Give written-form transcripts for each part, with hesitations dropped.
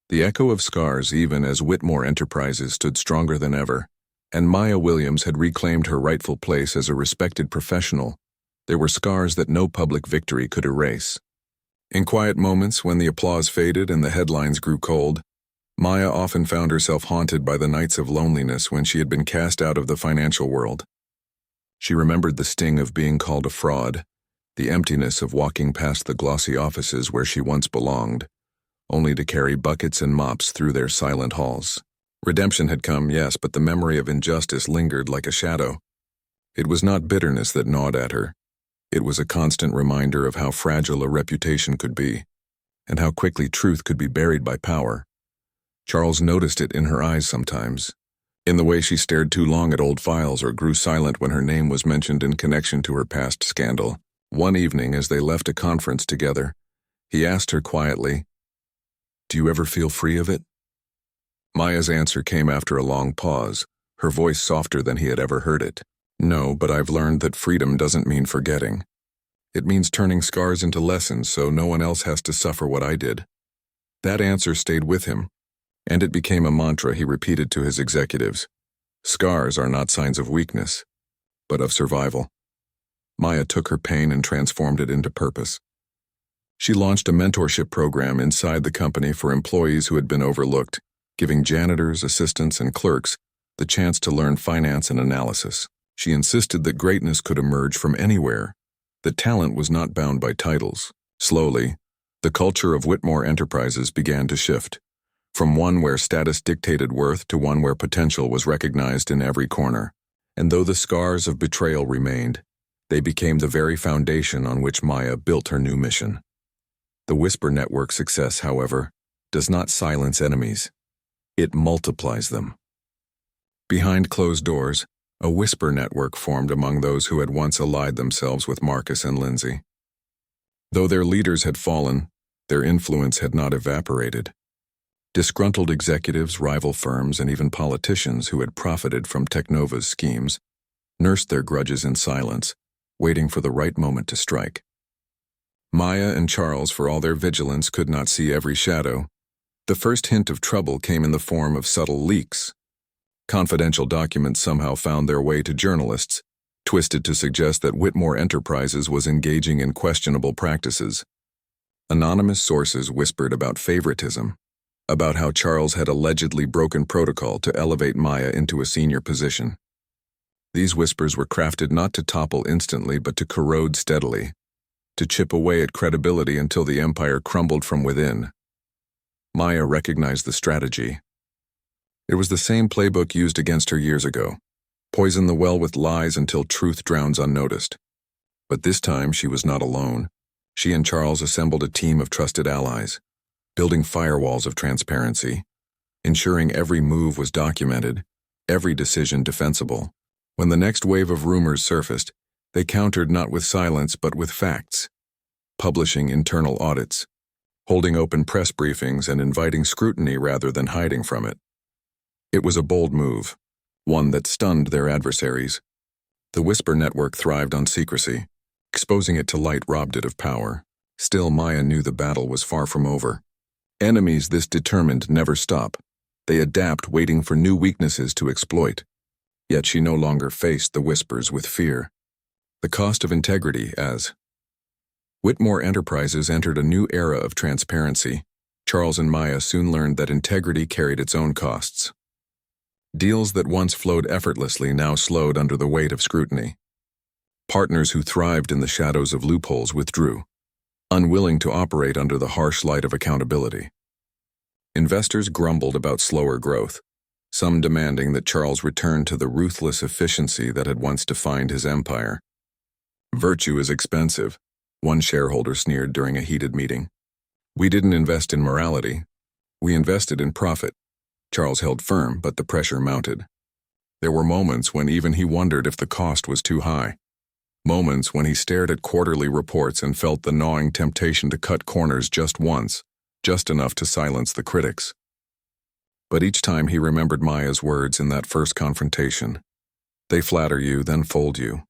The echo of scars even as Whitmore Enterprises stood stronger than ever, and Maya Williams had reclaimed her rightful place as a respected professional. There were scars that no public victory could erase. In quiet moments when the applause faded and the headlines grew cold, Maya often found herself haunted by the nights of loneliness when she had been cast out of the financial world. She remembered the sting of being called a fraud, the emptiness of walking past the glossy offices where she once belonged, only to carry buckets and mops through their silent halls. Redemption had come, yes, but the memory of injustice lingered like a shadow. It was not bitterness that gnawed at her. It was a constant reminder of how fragile a reputation could be, and how quickly truth could be buried by power. Charles noticed it in her eyes sometimes, in the way she stared too long at old files or grew silent when her name was mentioned in connection to her past scandal. One evening, as they left a conference together, he asked her quietly, "Do you ever feel free of it?" Maya's answer came after a long pause, her voice softer than he had ever heard it. "No, but I've learned that freedom doesn't mean forgetting. It means turning scars into lessons so no one else has to suffer what I did." That answer stayed with him, and it became a mantra he repeated to his executives. Scars are not signs of weakness, but of survival. Maya took her pain and transformed it into purpose. She launched a mentorship program inside the company for employees who had been overlooked, giving janitors, assistants, and clerks the chance to learn finance and analysis. She insisted that greatness could emerge from anywhere, that talent was not bound by titles. Slowly, the culture of Whitmore Enterprises began to shift, from one where status dictated worth to one where potential was recognized in every corner. And though the scars of betrayal remained, they became the very foundation on which Maya built her new mission. The Whisper Network success, however, does not silence enemies. It multiplies them. Behind closed doors, a whisper network formed among those who had once allied themselves with Marcus and Lindsay. Though their leaders had fallen, their influence had not evaporated. Disgruntled executives, rival firms, and even politicians who had profited from Technova's schemes nursed their grudges in silence, waiting for the right moment to strike. Maya and Charles, for all their vigilance, could not see every shadow. The first hint of trouble came in the form of subtle leaks. Confidential documents somehow found their way to journalists, twisted to suggest that Whitmore Enterprises was engaging in questionable practices. Anonymous sources whispered about favoritism, about how Charles had allegedly broken protocol to elevate Maya into a senior position. These whispers were crafted not to topple instantly but to corrode steadily, to chip away at credibility until the empire crumbled from within. Maya recognized the strategy. It was the same playbook used against her years ago. Poison the well with lies until truth drowns unnoticed. But this time she was not alone. She and Charles assembled a team of trusted allies, building firewalls of transparency, ensuring every move was documented, every decision defensible. When the next wave of rumors surfaced, they countered not with silence but with facts, publishing internal audits, holding open press briefings and inviting scrutiny rather than hiding from it. It was a bold move, one that stunned their adversaries. The Whisper Network thrived on secrecy. Exposing it to light robbed it of power. Still, Maya knew the battle was far from over. Enemies this determined never stop. They adapt, waiting for new weaknesses to exploit. Yet she no longer faced the whispers with fear. The cost of integrity as Whitmore Enterprises entered a new era of transparency. Charles and Maya soon learned that integrity carried its own costs. Deals that once flowed effortlessly now slowed under the weight of scrutiny. Partners who thrived in the shadows of loopholes withdrew, unwilling to operate under the harsh light of accountability. Investors grumbled about slower growth, some demanding that Charles return to the ruthless efficiency that had once defined his empire. "Virtue is expensive," one shareholder sneered during a heated meeting. "We didn't invest in morality. We invested in profit." Charles held firm, but the pressure mounted. There were moments when even he wondered if the cost was too high. Moments when he stared at quarterly reports and felt the gnawing temptation to cut corners just once, just enough to silence the critics. But each time he remembered Maya's words in that first confrontation. They flatter you, then fold you.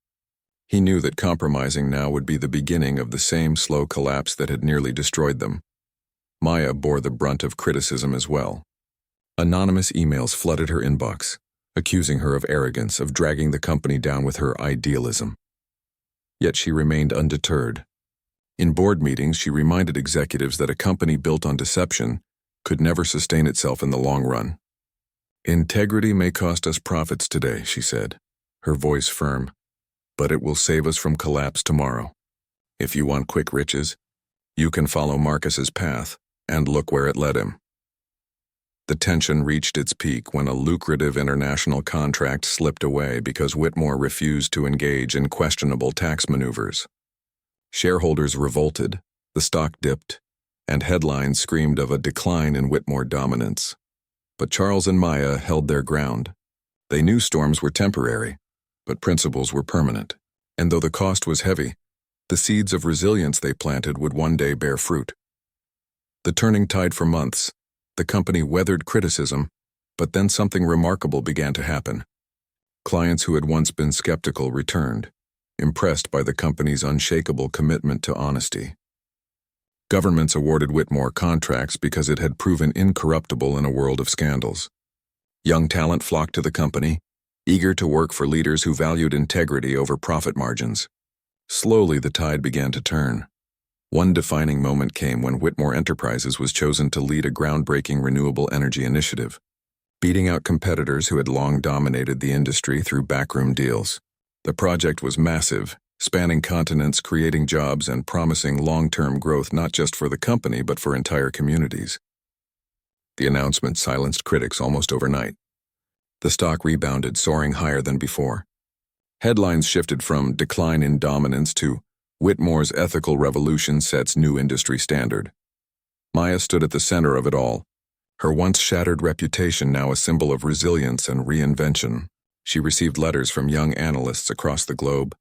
He knew that compromising now would be the beginning of the same slow collapse that had nearly destroyed them. Maya bore the brunt of criticism as well. Anonymous emails flooded her inbox, accusing her of arrogance, of dragging the company down with her idealism. Yet she remained undeterred. In board meetings, she reminded executives that a company built on deception could never sustain itself in the long run. "Integrity may cost us profits today," she said, her voice firm, "but it will save us from collapse tomorrow. If you want quick riches, you can follow Marcus's path, and look where it led him." The tension reached its peak when a lucrative international contract slipped away because Whitmore refused to engage in questionable tax maneuvers. Shareholders revolted, the stock dipped, and headlines screamed of a decline in Whitmore dominance. But Charles and Maya held their ground. They knew storms were temporary, but principles were permanent. And though the cost was heavy, the seeds of resilience they planted would one day bear fruit. The turning tide for months, the company weathered criticism, but then something remarkable began to happen. Clients who had once been skeptical returned, impressed by the company's unshakable commitment to honesty. Governments awarded Whitmore contracts because it had proven incorruptible in a world of scandals. Young talent flocked to the company, eager to work for leaders who valued integrity over profit margins. Slowly, the tide began to turn. One defining moment came when Whitmore Enterprises was chosen to lead a groundbreaking renewable energy initiative, beating out competitors who had long dominated the industry through backroom deals. The project was massive, spanning continents, creating jobs, and promising long-term growth not just for the company but for entire communities. The announcement silenced critics almost overnight. The stock rebounded, soaring higher than before. Headlines shifted from "decline in dominance" to "Whitmore's ethical revolution sets new industry standard." Maya stood at the center of it all, her once shattered reputation now a symbol of resilience and reinvention. She received letters from young analysts across the globe,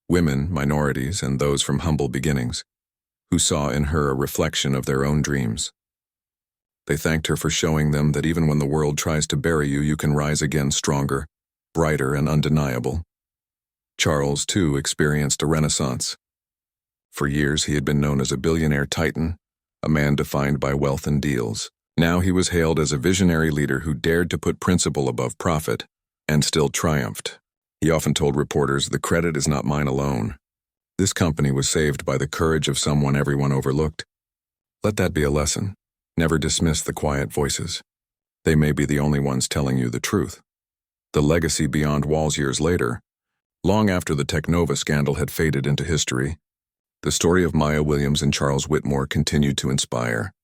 women, minorities, and those from humble beginnings, who saw in her a reflection of their own dreams. They thanked her for showing them that even when the world tries to bury you, you can rise again stronger, brighter, and undeniable. Charles, too, experienced a renaissance. For years, he had been known as a billionaire titan, a man defined by wealth and deals. Now he was hailed as a visionary leader who dared to put principle above profit, and still triumphed. He often told reporters, "The credit is not mine alone. This company was saved by the courage of someone everyone overlooked." Let that be a lesson. Never dismiss the quiet voices. They may be the only ones telling you the truth. The legacy beyond walls years later, long after the Technova scandal had faded into history, the story of Maya Williams and Charles Whitmore continued to inspire.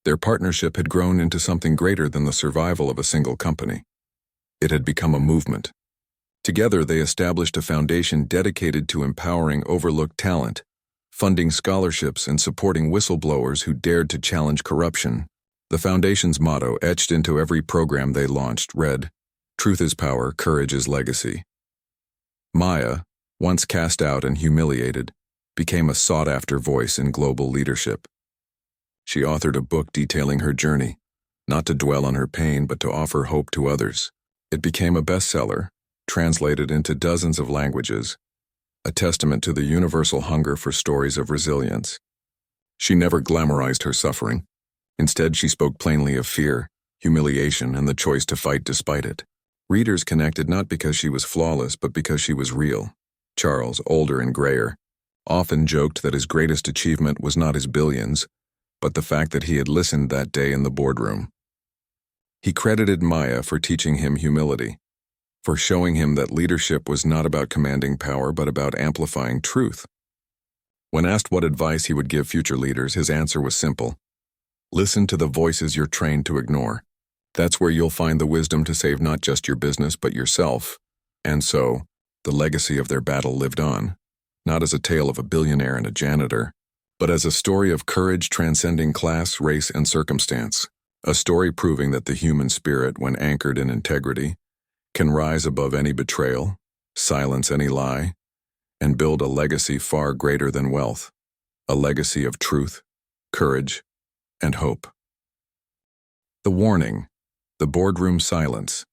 Their partnership had grown into something greater than the survival of a single company. It had become a movement. Together, they established a foundation dedicated to empowering overlooked talent, funding scholarships, and supporting whistleblowers who dared to challenge corruption. The foundation's motto, etched into every program they launched, read, "Truth is power, courage is legacy." Maya, once cast out and humiliated, became a sought-after voice in global leadership. She authored a book detailing her journey, not to dwell on her pain but to offer hope to others. It became a bestseller, translated into dozens of languages, a testament to the universal hunger for stories of resilience. She never glamorized her suffering. Instead, she spoke plainly of fear, humiliation, and the choice to fight despite it. Readers connected not because she was flawless, but because she was real. Charles, older and grayer, often joked that his greatest achievement was not his billions, but the fact that he had listened that day in the boardroom. He credited Maya for teaching him humility, for showing him that leadership was not about commanding power but about amplifying truth. When asked what advice he would give future leaders, his answer was simple. Listen to the voices you're trained to ignore. That's where you'll find the wisdom to save not just your business but yourself. And so, the legacy of their battle lived on, not as a tale of a billionaire and a janitor, but as a story of courage transcending class, race, and circumstance. A story proving that the human spirit, when anchored in integrity, can rise above any betrayal, silence any lie, and build a legacy far greater than wealth, a legacy of truth, courage, and hope. The warning, the boardroom silence.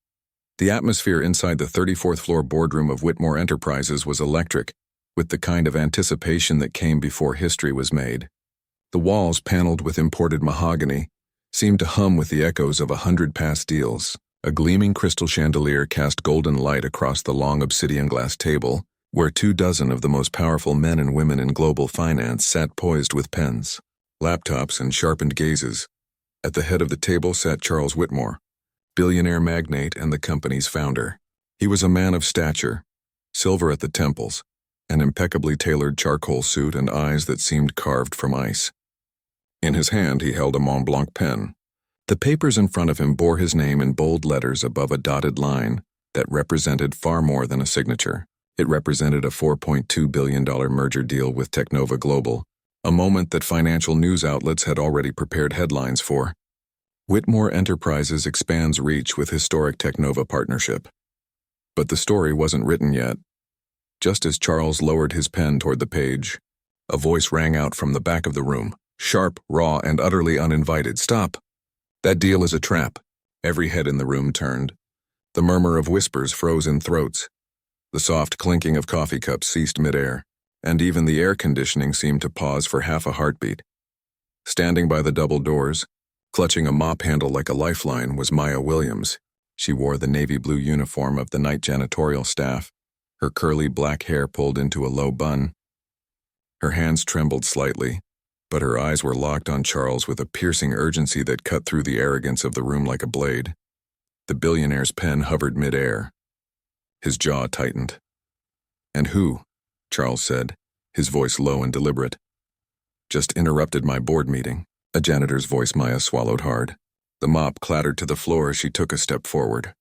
The atmosphere inside the 34th floor boardroom of Whitmore Enterprises was electric, with the kind of anticipation that came before history was made. The walls, paneled with imported mahogany, seemed to hum with the echoes of 100 past deals. A gleaming crystal chandelier cast golden light across the long obsidian glass table, where 24 of the most powerful men and women in global finance sat poised with pens, laptops, and sharpened gazes. At the head of the table sat Charles Whitmore, billionaire magnate and the company's founder. He was a man of stature, silver at the temples, an impeccably tailored charcoal suit and eyes that seemed carved from ice. In his hand he held a Mont Blanc pen. The papers in front of him bore his name in bold letters above a dotted line that represented far more than a signature. It represented a $4.2 billion merger deal with Teknova Global, a moment that financial news outlets had already prepared headlines for. Whitmore Enterprises expands reach with historic Teknova partnership. But the story wasn't written yet. Just as Charles lowered his pen toward the page, a voice rang out from the back of the room, sharp, raw, and utterly uninvited. "Stop! That deal is a trap." Every head in the room turned. The murmur of whispers froze in throats. The soft clinking of coffee cups ceased midair, and even the air conditioning seemed to pause for half a heartbeat. Standing by the double doors, clutching a mop handle like a lifeline, was Maya Williams. She wore the navy blue uniform of the night janitorial staff, her curly black hair pulled into a low bun. Her hands trembled slightly, but her eyes were locked on Charles with a piercing urgency that cut through the arrogance of the room like a blade. The billionaire's pen hovered midair. His jaw tightened. "And who?" Charles said, his voice low and deliberate. "Just interrupted my board meeting." A janitor's voice. Maya swallowed hard. The mop clattered to the floor as she took a step forward.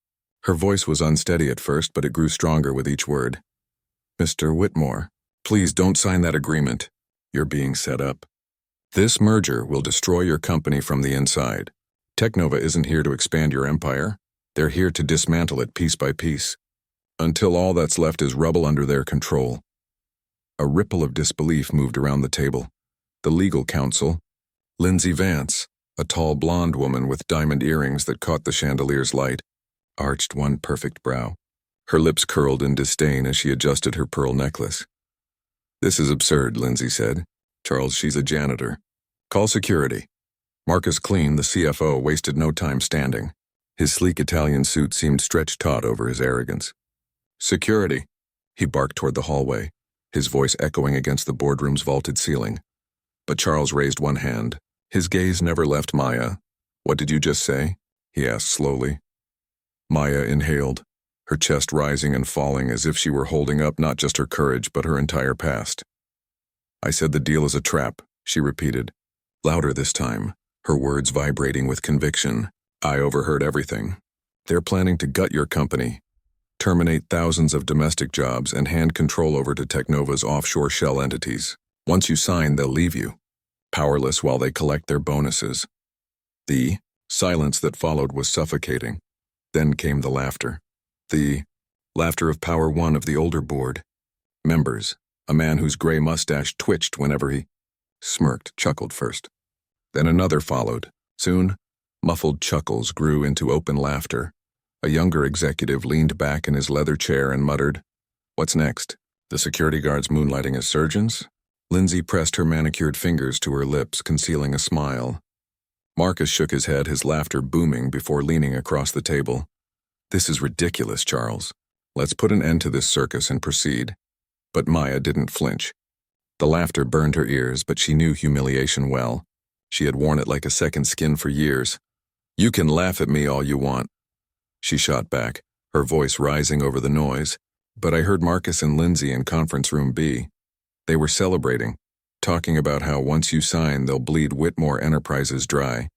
Her voice was unsteady at first, but it grew stronger with each word. "Mr. Whitmore, please don't sign that agreement. You're being set up. This merger will destroy your company from the inside. Teknova isn't here to expand your empire. They're here to dismantle it piece by piece, until all that's left is rubble under their control." A ripple of disbelief moved around the table. The legal counsel, Lindsay Vance, a tall blonde woman with diamond earrings that caught the chandelier's light, arched one perfect brow. Her lips curled in disdain as she adjusted her pearl necklace. "This is absurd," Lindsay said. "Charles, she's a janitor. Call security." Marcus Clean, the CFO, wasted no time standing. His sleek Italian suit seemed stretched taut over his arrogance. "Security," he barked toward the hallway, his voice echoing against the boardroom's vaulted ceiling. But Charles raised one hand. His gaze never left Maya. "What did you just say?" he asked slowly. Maya inhaled, her chest rising and falling as if she were holding up not just her courage but her entire past. "I said the deal is a trap," she repeated, louder this time, her words vibrating with conviction. "I overheard everything. They're planning to gut your company, terminate thousands of domestic jobs, and hand control over to Teknova's offshore shell entities. Once you sign, they'll leave you, powerless while they collect their bonuses." The silence that followed was suffocating. Then came the laughter. The laughter of Power One of the older board members, a man whose gray mustache twitched whenever he smirked, chuckled first. Then another followed. Soon, muffled chuckles grew into open laughter. A younger executive leaned back in his leather chair and muttered, "What's next? The security guards moonlighting as surgeons?" Lindsay pressed her manicured fingers to her lips, concealing a smile. Marcus shook his head, his laughter booming before leaning across the table. "This is ridiculous, Charles. Let's put an end to this circus and proceed." But Maya didn't flinch. The laughter burned her ears, but she knew humiliation well. She had worn it like a second skin for years. "You can laugh at me all you want," she shot back, her voice rising over the noise. But I heard Marcus and Lindsay in conference room B. They were celebrating, talking about how once you sign, they'll bleed Whitmore Enterprises dry.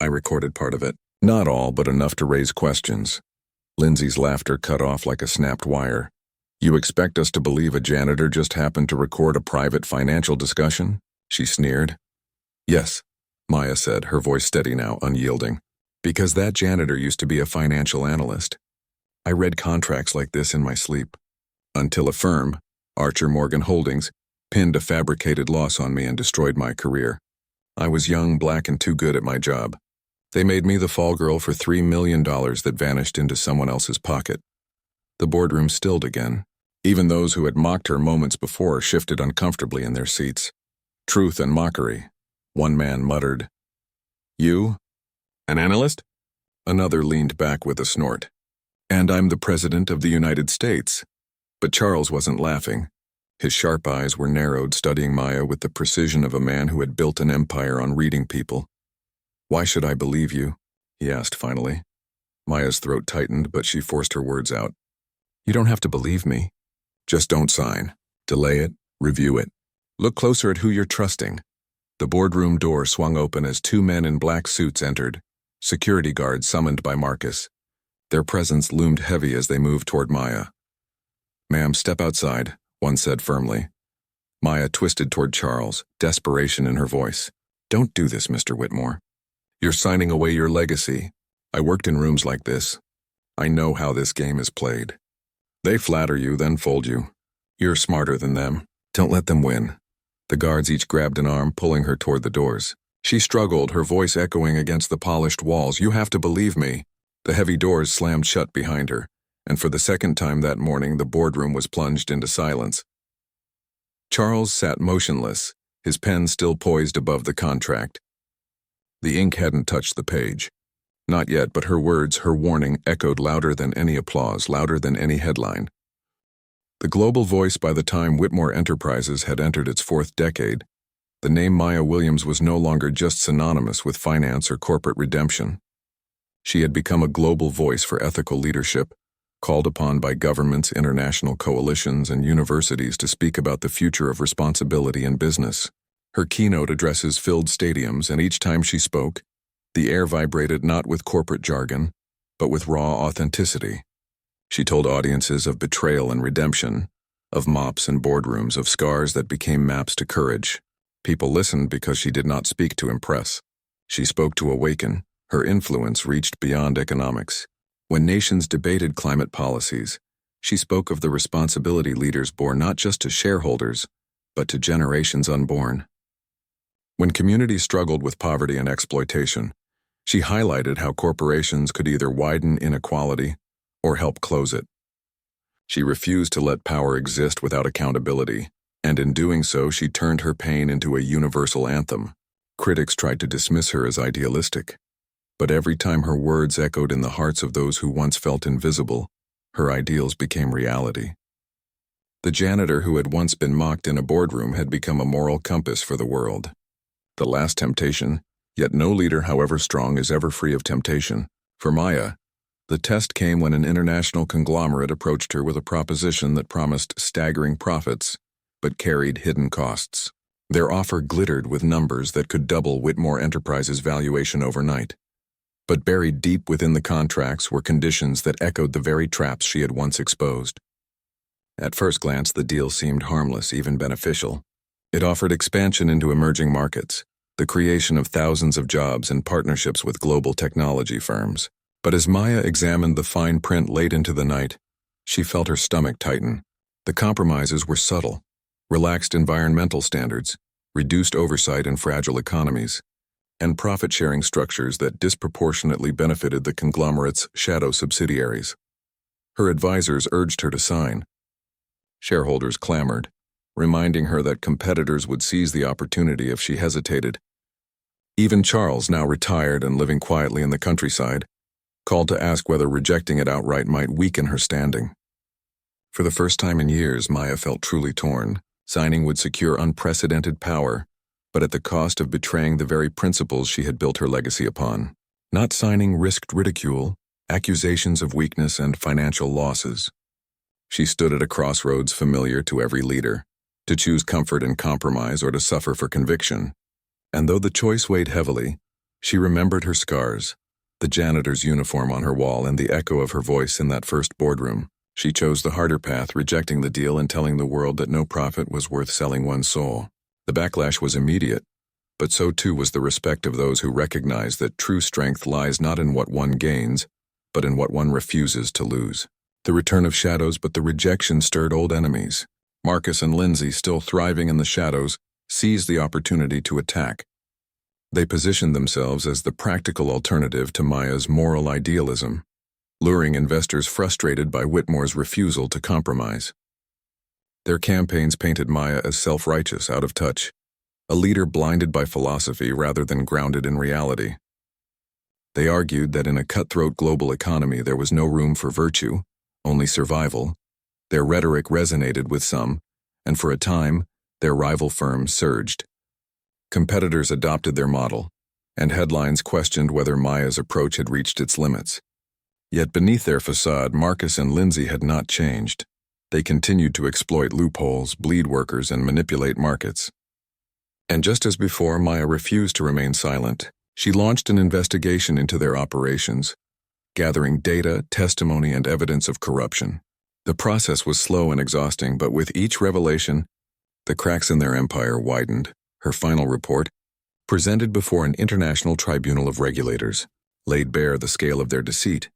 I recorded part of it. Not all, but enough to raise questions. Lindsay's laughter cut off like a snapped wire. "You expect us to believe a janitor just happened to record a private financial discussion?" she sneered. "Yes," Maya said, her voice steady now, unyielding. "Because that janitor used to be a financial analyst. I read contracts like this in my sleep. Until a firm, Archer Morgan Holdings, pinned a fabricated loss on me and destroyed my career. I was young, black, and too good at my job. They made me the fall girl for $3 million that vanished into someone else's pocket." The boardroom stilled again. Even those who had mocked her moments before shifted uncomfortably in their seats. Truth and mockery, One man muttered, "You? An analyst?" Another leaned back with a snort. "And I'm the President of the United States." But Charles wasn't laughing. His sharp eyes were narrowed, studying Maya with the precision of a man who had built an empire on reading people. "Why should I believe you?" he asked finally. Maya's throat tightened, but she forced her words out. "You don't have to believe me. Just don't sign. Delay it, review it. Look closer at who you're trusting." The boardroom door swung open as two men in black suits entered, security guards summoned by Marcus. Their presence loomed heavy as they moved toward Maya. "Ma'am, step outside," one said firmly. Maya twisted toward Charles, desperation in her voice. "Don't do this, Mr. Whitmore. You're signing away your legacy. I worked in rooms like this. I know how this game is played. They flatter you, then fold you. You're smarter than them. Don't let them win." The guards each grabbed an arm, pulling her toward the doors. She struggled, her voice echoing against the polished walls. "You have to believe me." The heavy doors slammed shut behind her, and for the second time that morning, the boardroom was plunged into silence. Charles sat motionless, his pen still poised above the contract. The ink hadn't touched the page. Not yet, but her words, her warning, echoed louder than any applause, louder than any headline. The global voice by the time Whitmore Enterprises had entered its fourth decade, the name Maya Williams was no longer just synonymous with finance or corporate redemption. She had become a global voice for ethical leadership, called upon by governments, international coalitions, and universities to speak about the future of responsibility in business. Her keynote addresses filled stadiums, and each time she spoke, the air vibrated not with corporate jargon, but with raw authenticity. She told audiences of betrayal and redemption, of mops and boardrooms, of scars that became maps to courage. People listened because she did not speak to impress. She spoke to awaken. Her influence reached beyond economics. When nations debated climate policies, she spoke of the responsibility leaders bore not just to shareholders, but to generations unborn. When communities struggled with poverty and exploitation, she highlighted how corporations could either widen inequality or help close it. She refused to let power exist without accountability, and in doing so, she turned her pain into a universal anthem. Critics tried to dismiss her as idealistic, but every time her words echoed in the hearts of those who once felt invisible, her ideals became reality. The janitor who had once been mocked in a boardroom had become a moral compass for the world. The last temptation, yet no leader, however strong, is ever free of temptation. For Maya, the test came when an international conglomerate approached her with a proposition that promised staggering profits, but carried hidden costs. Their offer glittered with numbers that could double Whitmore Enterprises' valuation overnight. But buried deep within the contracts were conditions that echoed the very traps she had once exposed. At first glance, the deal seemed harmless, even beneficial. It offered expansion into emerging markets, the creation of thousands of jobs and partnerships with global technology firms. But as Maya examined the fine print late into the night, she felt her stomach tighten. The compromises were subtle: relaxed environmental standards, reduced oversight in fragile economies, and profit-sharing structures that disproportionately benefited the conglomerate's shadow subsidiaries. Her advisors urged her to sign. Shareholders clamored, reminding her that competitors would seize the opportunity if she hesitated. Even Charles, now retired and living quietly in the countryside, called to ask whether rejecting it outright might weaken her standing. For the first time in years, Maya felt truly torn. Signing would secure unprecedented power, but at the cost of betraying the very principles she had built her legacy upon. Not signing risked ridicule, accusations of weakness, and financial losses. She stood at a crossroads familiar to every leader, to choose comfort and compromise or to suffer for conviction. And though the choice weighed heavily, she remembered her scars, the janitor's uniform on her wall and the echo of her voice in that first boardroom. She chose the harder path, rejecting the deal and telling the world that no profit was worth selling one's soul. The backlash was immediate, but so too was the respect of those who recognized that true strength lies not in what one gains, but in what one refuses to lose. The return of shadows, but the rejection stirred old enemies. Marcus and Lindsay, still thriving in the shadows, seized the opportunity to attack. They positioned themselves as the practical alternative to Maya's moral idealism, luring investors frustrated by Whitmore's refusal to compromise. Their campaigns painted Maya as self-righteous, out of touch, a leader blinded by philosophy rather than grounded in reality. They argued that in a cutthroat global economy there was no room for virtue, only survival. Their rhetoric resonated with some, and for a time, their rival firms surged. Competitors adopted their model, and headlines questioned whether Maya's approach had reached its limits. Yet beneath their facade, Marcus and Lindsay had not changed. They continued to exploit loopholes, bleed workers, and manipulate markets. And just as before, Maya refused to remain silent. She launched an investigation into their operations, gathering data, testimony, and evidence of corruption. The process was slow and exhausting, but with each revelation, the cracks in their empire widened. Her final report, presented before an international tribunal of regulators, laid bare the scale of their deceit.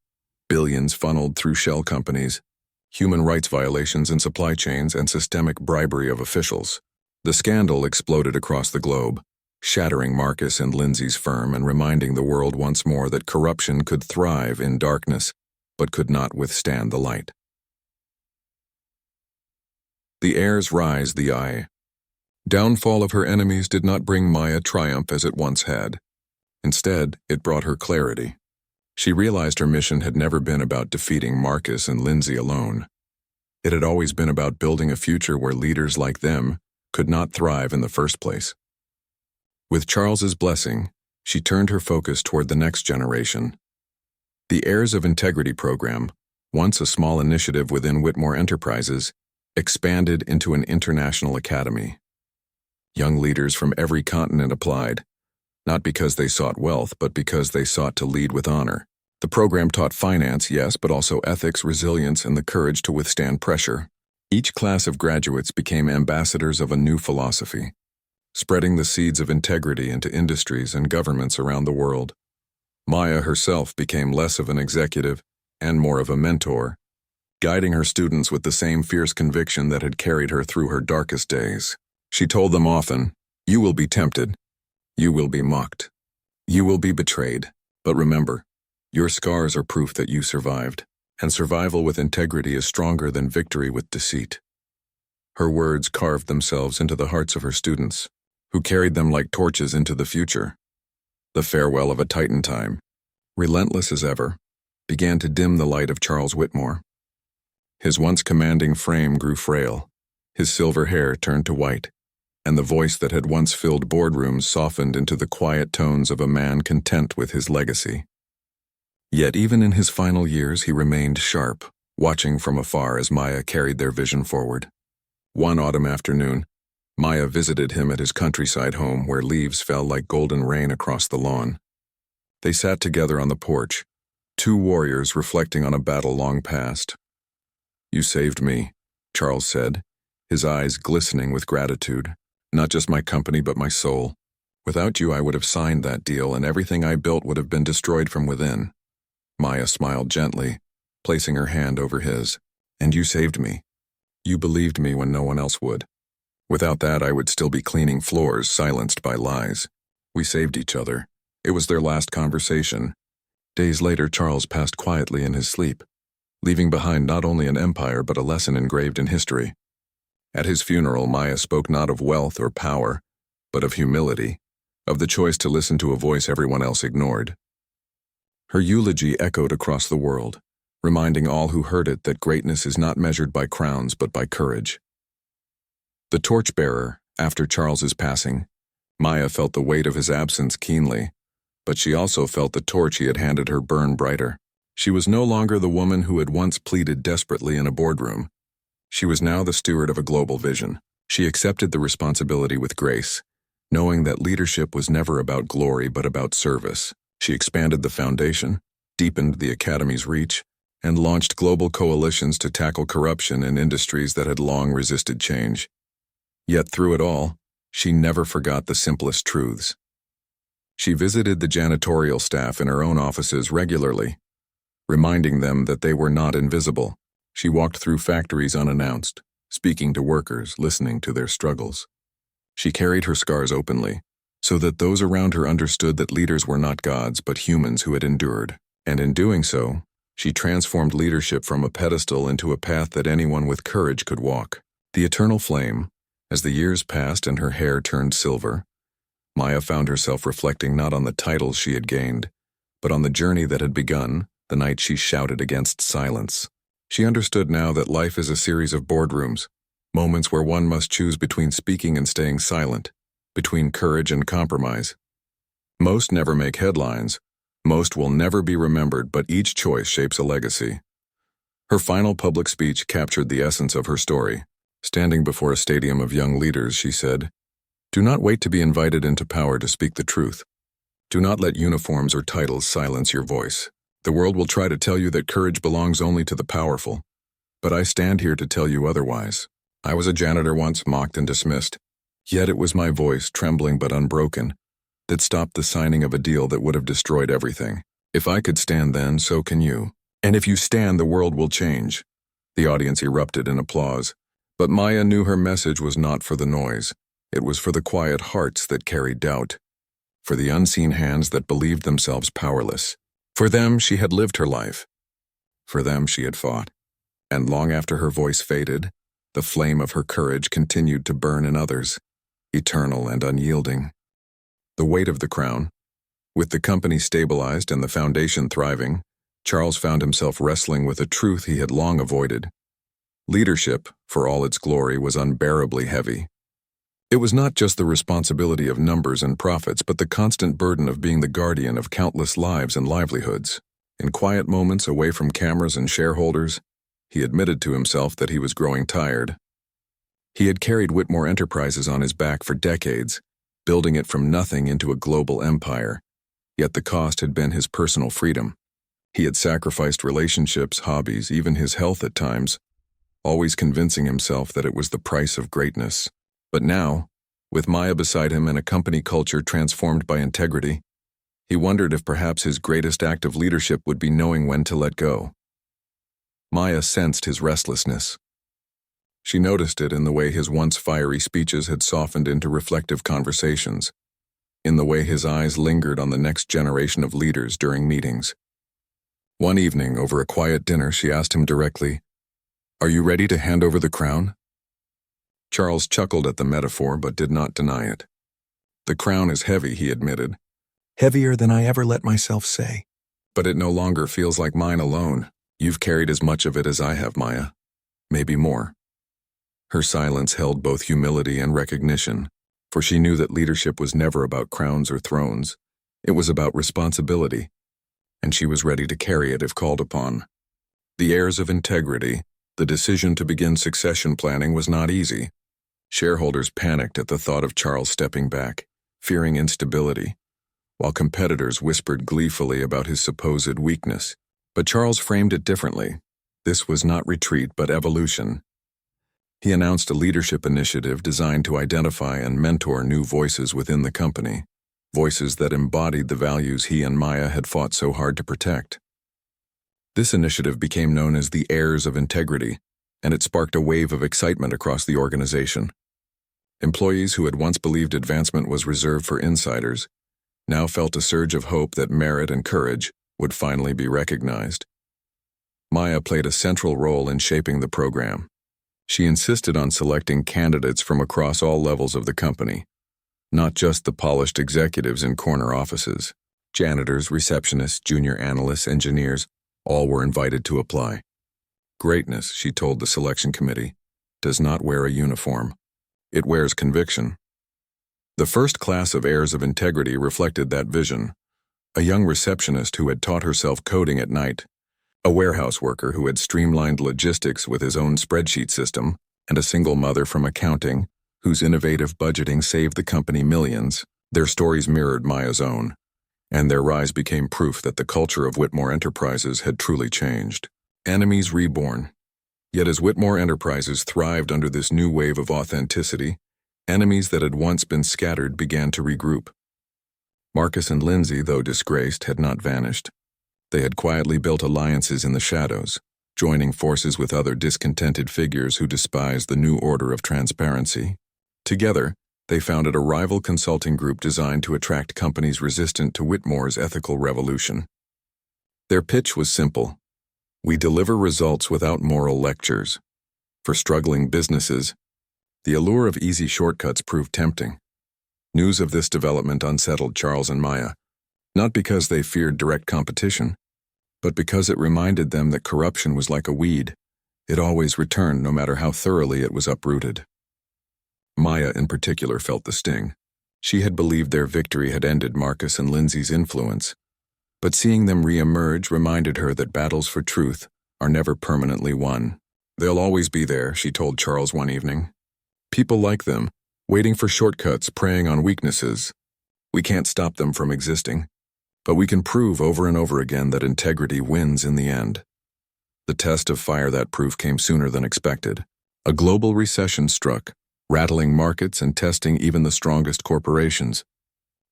Billions funneled through shell companies, human rights violations in supply chains, and systemic bribery of officials. The scandal exploded across the globe, shattering Marcus and Lindsay's firm and reminding the world once more that corruption could thrive in darkness, but could not withstand the light. The heirs rise the eye. Downfall of her enemies did not bring Maya triumph as it once had. Instead, it brought her clarity. She realized her mission had never been about defeating Marcus and Lindsay alone. It had always been about building a future where leaders like them could not thrive in the first place. With Charles's blessing, she turned her focus toward the next generation. The Heirs of Integrity program, once a small initiative within Whitmore Enterprises, expanded into an international academy. Young leaders from every continent applied, not because they sought wealth, but because they sought to lead with honor. The program taught finance, yes, but also ethics, resilience, and the courage to withstand pressure. Each class of graduates became ambassadors of a new philosophy, spreading the seeds of integrity into industries and governments around the world. Maya herself became less of an executive and more of a mentor, guiding her students with the same fierce conviction that had carried her through her darkest days. She told them often, "You will be tempted. You will be mocked. You will be betrayed. But remember, your scars are proof that you survived, and survival with integrity is stronger than victory with deceit." Her words carved themselves into the hearts of her students, who carried them like torches into the future. The farewell of a Titan time, relentless as ever, began to dim the light of Charles Whitmore. His once commanding frame grew frail, his silver hair turned to white, and the voice that had once filled boardrooms softened into the quiet tones of a man content with his legacy. Yet even in his final years he remained sharp, watching from afar as Maya carried their vision forward. One autumn afternoon, Maya visited him at his countryside home where leaves fell like golden rain across the lawn. They sat together on the porch, two warriors reflecting on a battle long past. "You saved me," Charles said, his eyes glistening with gratitude. "Not just my company, but my soul. Without you, I would have signed that deal, and everything I built would have been destroyed from within." Maya smiled gently, placing her hand over his. "And you saved me. You believed me when no one else would. Without that, I would still be cleaning floors, silenced by lies. We saved each other." It was their last conversation. Days later, Charles passed quietly in his sleep, leaving behind not only an empire but a lesson engraved in history. At his funeral, Maya spoke not of wealth or power, but of humility, of the choice to listen to a voice everyone else ignored. Her eulogy echoed across the world, reminding all who heard it that greatness is not measured by crowns but by courage. The torchbearer, after Charles's passing, Maya felt the weight of his absence keenly, but she also felt the torch he had handed her burn brighter. She was no longer the woman who had once pleaded desperately in a boardroom. She was now the steward of a global vision. She accepted the responsibility with grace, knowing that leadership was never about glory but about service. She expanded the foundation, deepened the academy's reach, and launched global coalitions to tackle corruption in industries that had long resisted change. Yet through it all, she never forgot the simplest truths. She visited the janitorial staff in her own offices regularly, reminding them that they were not invisible. She walked through factories unannounced, speaking to workers, listening to their struggles. She carried her scars openly, so that those around her understood that leaders were not gods but humans who had endured. And in doing so, she transformed leadership from a pedestal into a path that anyone with courage could walk. The eternal flame, As the years passed and her hair turned silver, Maya found herself reflecting not on the titles she had gained, but on the journey that had begun the night she shouted against silence. She understood now that life is a series of boardrooms, moments where one must choose between speaking and staying silent, between courage and compromise. Most never make headlines, most will never be remembered, but each choice shapes a legacy. Her final public speech captured the essence of her story. Standing before a stadium of young leaders, she said, "Do not wait to be invited into power to speak the truth. Do not let uniforms or titles silence your voice. The world will try to tell you that courage belongs only to the powerful, but I stand here to tell you otherwise. I was a janitor once, mocked and dismissed. Yet it was my voice, trembling but unbroken, that stopped the signing of a deal that would have destroyed everything. If I could stand then, so can you. And if you stand, the world will change." The audience erupted in applause, but Maya knew her message was not for the noise. It was for the quiet hearts that carried doubt, for the unseen hands that believed themselves powerless. For them, she had lived her life. For them, she had fought. And long after her voice faded, the flame of her courage continued to burn in others, eternal and unyielding. The weight of the crown. With the company stabilized and the foundation thriving, Charles found himself wrestling with a truth he had long avoided. Leadership, for all its glory, was unbearably heavy. It was not just the responsibility of numbers and profits, but the constant burden of being the guardian of countless lives and livelihoods. In quiet moments away from cameras and shareholders, he admitted to himself that he was growing tired. He had carried Whitmore Enterprises on his back for decades, building it from nothing into a global empire, yet the cost had been his personal freedom. He had sacrificed relationships, hobbies, even his health at times, always convincing himself that it was the price of greatness. But now, with Maya beside him and a company culture transformed by integrity, he wondered if perhaps his greatest act of leadership would be knowing when to let go. Maya sensed his restlessness. She noticed it in the way his once fiery speeches had softened into reflective conversations, in the way his eyes lingered on the next generation of leaders during meetings. One evening, over a quiet dinner, she asked him directly, "Are you ready to hand over the crown?" Charles chuckled at the metaphor but did not deny it. "The crown is heavy," he admitted. "Heavier than I ever let myself say. But it no longer feels like mine alone. You've carried as much of it as I have, Maya. Maybe more." Her silence held both humility and recognition, for she knew that leadership was never about crowns or thrones. It was about responsibility, and she was ready to carry it if called upon. The heirs of integrity, the decision to begin succession planning was not easy. Shareholders panicked at the thought of Charles stepping back, fearing instability, while competitors whispered gleefully about his supposed weakness. But Charles framed it differently. This was not retreat but evolution. He announced a leadership initiative designed to identify and mentor new voices within the company, voices that embodied the values he and Maya had fought so hard to protect. This initiative became known as the Heirs of Integrity, and it sparked a wave of excitement across the organization. Employees who had once believed advancement was reserved for insiders now felt a surge of hope that merit and courage would finally be recognized. Maya played a central role in shaping the program. She insisted on selecting candidates from across all levels of the company, not just the polished executives in corner offices. Janitors, receptionists, junior analysts, engineers, all were invited to apply. Greatness, she told the selection committee, does not wear a uniform. It wears conviction. The first class of heirs of integrity reflected that vision. A young receptionist who had taught herself coding at night, a warehouse worker who had streamlined logistics with his own spreadsheet system, and a single mother from accounting whose innovative budgeting saved the company millions. Their stories mirrored Maya's own, and their rise became proof that the culture of Whitmore Enterprises had truly changed. Enemies reborn. Yet as Whitmore Enterprises thrived under this new wave of authenticity, enemies that had once been scattered began to regroup. Marcus and Lindsay, though disgraced, had not vanished. They had quietly built alliances in the shadows, joining forces with other discontented figures who despised the new order of transparency. Together, they founded a rival consulting group designed to attract companies resistant to Whitmore's ethical revolution. Their pitch was simple. We deliver results without moral lectures. For struggling businesses, The allure of easy shortcuts proved tempting. News of this development unsettled Charles and Maya, not because they feared direct competition, but because it reminded them that corruption was like a weed. It always returned no matter how thoroughly it was uprooted. Maya in particular felt the sting. She had believed their victory had ended Marcus and Lindsay's influence, but seeing them re-emerge reminded her that battles for truth are never permanently won. They'll always be there, she told Charles one evening. People like them, waiting for shortcuts, preying on weaknesses. We can't stop them from existing, but we can prove over and over again that integrity wins in the end. The test of fire that proof came sooner than expected. A global recession struck, rattling markets and testing even the strongest corporations.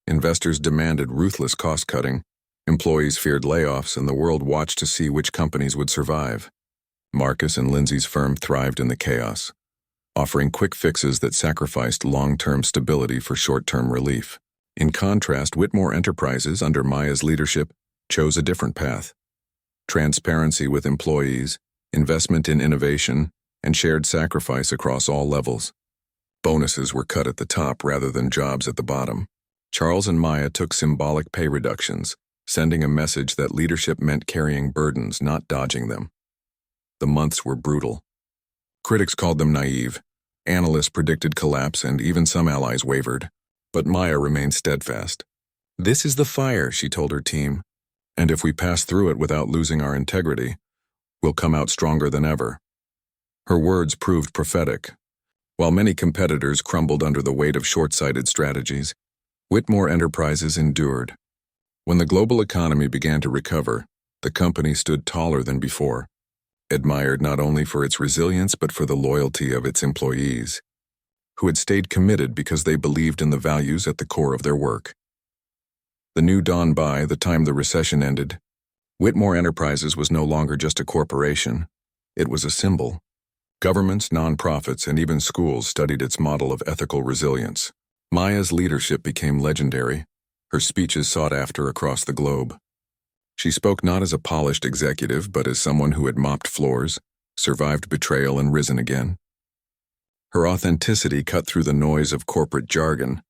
Investors demanded ruthless cost-cutting, employees feared layoffs, and the world watched to see which companies would survive. Marcus and Lindsay's firm thrived in the chaos, offering quick fixes that sacrificed long-term stability for short-term relief. In contrast, Whitmore Enterprises, under Maya's leadership, chose a different path. Transparency with employees, investment in innovation, and shared sacrifice across all levels. Bonuses were cut at the top rather than jobs at the bottom. Charles and Maya took symbolic pay reductions, sending a message that leadership meant carrying burdens, not dodging them. The months were brutal. Critics called them naive, analysts predicted collapse, and even some allies wavered. But Maya remained steadfast. "This is the fire," she told her team, "and if we pass through it without losing our integrity, we'll come out stronger than ever." Her words proved prophetic. While many competitors crumbled under the weight of short-sighted strategies, Whitmore Enterprises endured. When the global economy began to recover, the company stood taller than before, admired not only for its resilience but for the loyalty of its employees, who had stayed committed because they believed in the values at the core of their work. The new dawn by the time the recession ended, Whitmore Enterprises was no longer just a corporation. It was a symbol. Governments, nonprofits, and even schools studied its model of ethical resilience. Maya's leadership became legendary, her speeches sought after across the globe. She spoke not as a polished executive, but as someone who had mopped floors, survived betrayal, and risen again. Her authenticity cut through the noise of corporate jargon,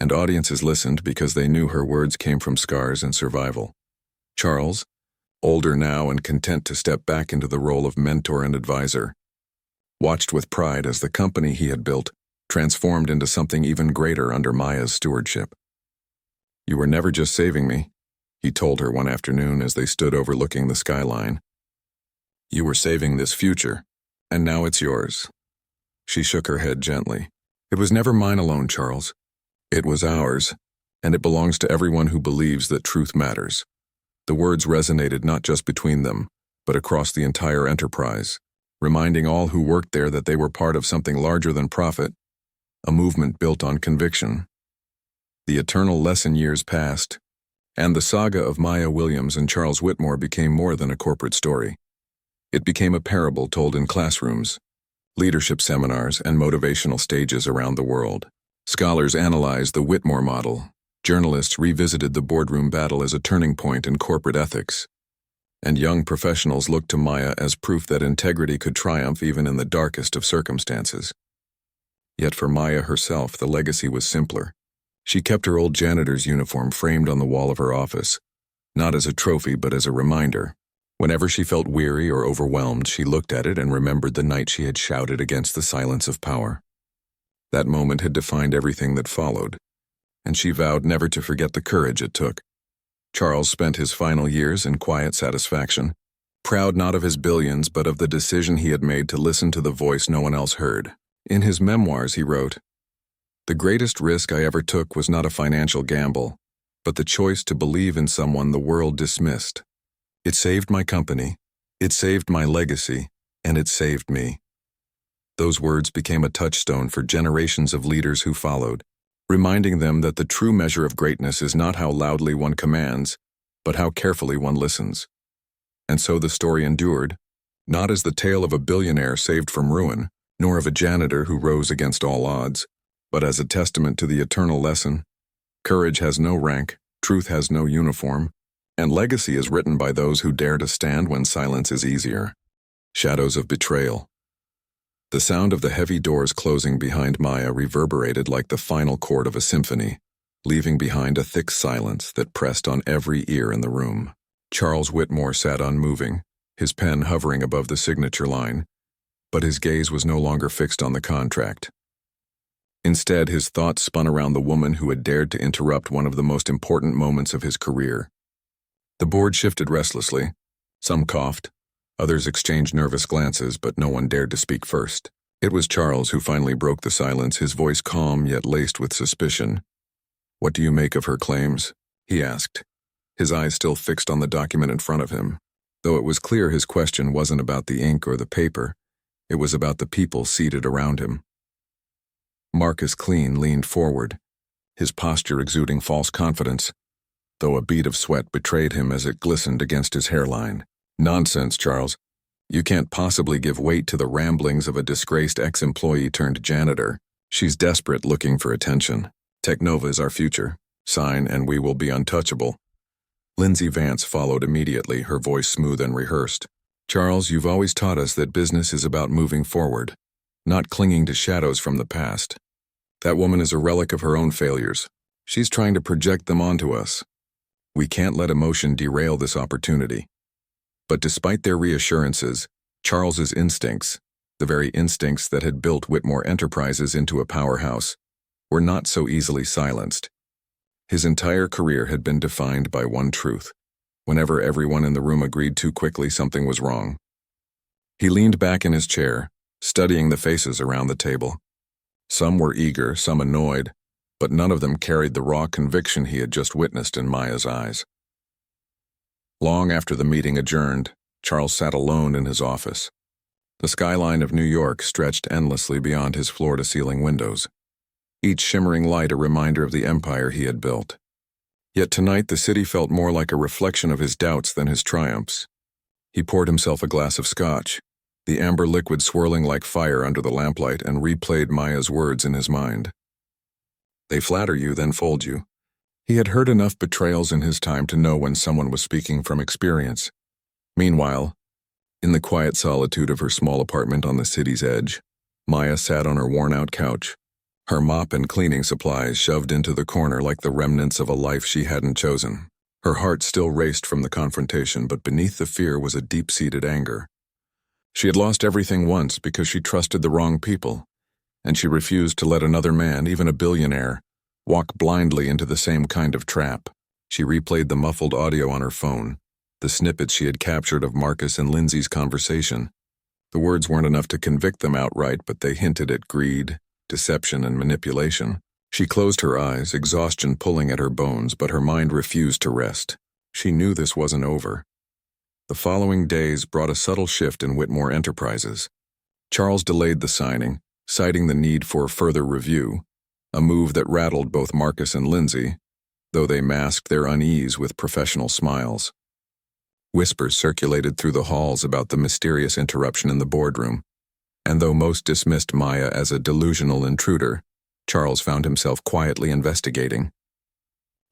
and audiences listened because they knew her words came from scars and survival. Charles, older now and content to step back into the role of mentor and advisor, watched with pride as the company he had built transformed into something even greater under Maya's stewardship. "You were never just saving me," he told her one afternoon as they stood overlooking the skyline. "You were saving this future, and now it's yours." She shook her head gently. "It was never mine alone, Charles. It was ours, and it belongs to everyone who believes that truth matters." The words resonated not just between them, but across the entire enterprise, reminding all who worked there that they were part of something larger than profit, a movement built on conviction. The eternal lesson years passed, and the saga of Maya Williams and Charles Whitmore became more than a corporate story. It became a parable told in classrooms, leadership seminars, and motivational stages around the world. Scholars analyzed the Whitmore model. Journalists revisited the boardroom battle as a turning point in corporate ethics. And young professionals looked to Maya as proof that integrity could triumph even in the darkest of circumstances. Yet for Maya herself, the legacy was simpler. She kept her old janitor's uniform framed on the wall of her office, not as a trophy but as a reminder. Whenever she felt weary or overwhelmed, she looked at it and remembered the night she had shouted against the silence of power. That moment had defined everything that followed, and she vowed never to forget the courage it took. Charles spent his final years in quiet satisfaction, proud not of his billions but of the decision he had made to listen to the voice no one else heard. In his memoirs, he wrote, "The greatest risk I ever took was not a financial gamble, but the choice to believe in someone the world dismissed. It saved my company, it saved my legacy, and it saved me." Those words became a touchstone for generations of leaders who followed, reminding them that the true measure of greatness is not how loudly one commands, but how carefully one listens. And so the story endured, not as the tale of a billionaire saved from ruin, nor of a janitor who rose against all odds, but as a testament to the eternal lesson: courage has no rank, truth has no uniform, and legacy is written by those who dare to stand when silence is easier. Shadows of betrayal. The sound of the heavy doors closing behind Maya reverberated like the final chord of a symphony, leaving behind a thick silence that pressed on every ear in the room. Charles Whitmore sat unmoving, his pen hovering above the signature line, but his gaze was no longer fixed on the contract. Instead, his thoughts spun around the woman who had dared to interrupt one of the most important moments of his career. The board shifted restlessly. Some coughed, others exchanged nervous glances, but no one dared to speak first. It was Charles who finally broke the silence, his voice calm yet laced with suspicion. "What do you make of her claims?" he asked, his eyes still fixed on the document in front of him. Though it was clear his question wasn't about the ink or the paper, it was about the people seated around him. Marcus Clean leaned forward, his posture exuding false confidence, though a bead of sweat betrayed him as it glistened against his hairline. "Nonsense, Charles. You can't possibly give weight to the ramblings of a disgraced ex-employee turned janitor. She's desperate, looking for attention. Technova is our future. Sign and we will be untouchable." Lindsay Vance followed immediately, her voice smooth and rehearsed. "Charles, you've always taught us that business is about moving forward, not clinging to shadows from the past. That woman is a relic of her own failures. She's trying to project them onto us. We can't let emotion derail this opportunity." But despite their reassurances, Charles's instincts, the very instincts that had built Whitmore Enterprises into a powerhouse, were not so easily silenced. His entire career had been defined by one truth: whenever everyone in the room agreed too quickly, something was wrong. He leaned back in his chair, studying the faces around the table. Some were eager, some annoyed, but none of them carried the raw conviction he had just witnessed in Maya's eyes. Long after the meeting adjourned, Charles sat alone in his office. The skyline of New York stretched endlessly beyond his floor-to-ceiling windows, each shimmering light a reminder of the empire he had built. Yet tonight the city felt more like a reflection of his doubts than his triumphs. He poured himself a glass of scotch, the amber liquid swirling like fire under the lamplight, and replayed Maya's words in his mind. "They flatter you, then fold you." He had heard enough betrayals in his time to know when someone was speaking from experience. Meanwhile, in the quiet solitude of her small apartment on the city's edge, Maya sat on her worn-out couch, her mop and cleaning supplies shoved into the corner like the remnants of a life she hadn't chosen. Her heart still raced from the confrontation, but beneath the fear was a deep-seated anger. She had lost everything once because she trusted the wrong people, and she refused to let another man, even a billionaire, walk blindly into the same kind of trap. She replayed the muffled audio on her phone, the snippets she had captured of Marcus and Lindsay's conversation. The words weren't enough to convict them outright, but they hinted at greed, deception, and manipulation. She closed her eyes, exhaustion pulling at her bones, but her mind refused to rest. She knew this wasn't over. The following days brought a subtle shift in Whitmore Enterprises. Charles delayed the signing, citing the need for further review, a move that rattled both Marcus and Lindsay, though they masked their unease with professional smiles. Whispers circulated through the halls about the mysterious interruption in the boardroom, and though most dismissed Maya as a delusional intruder, Charles found himself quietly investigating.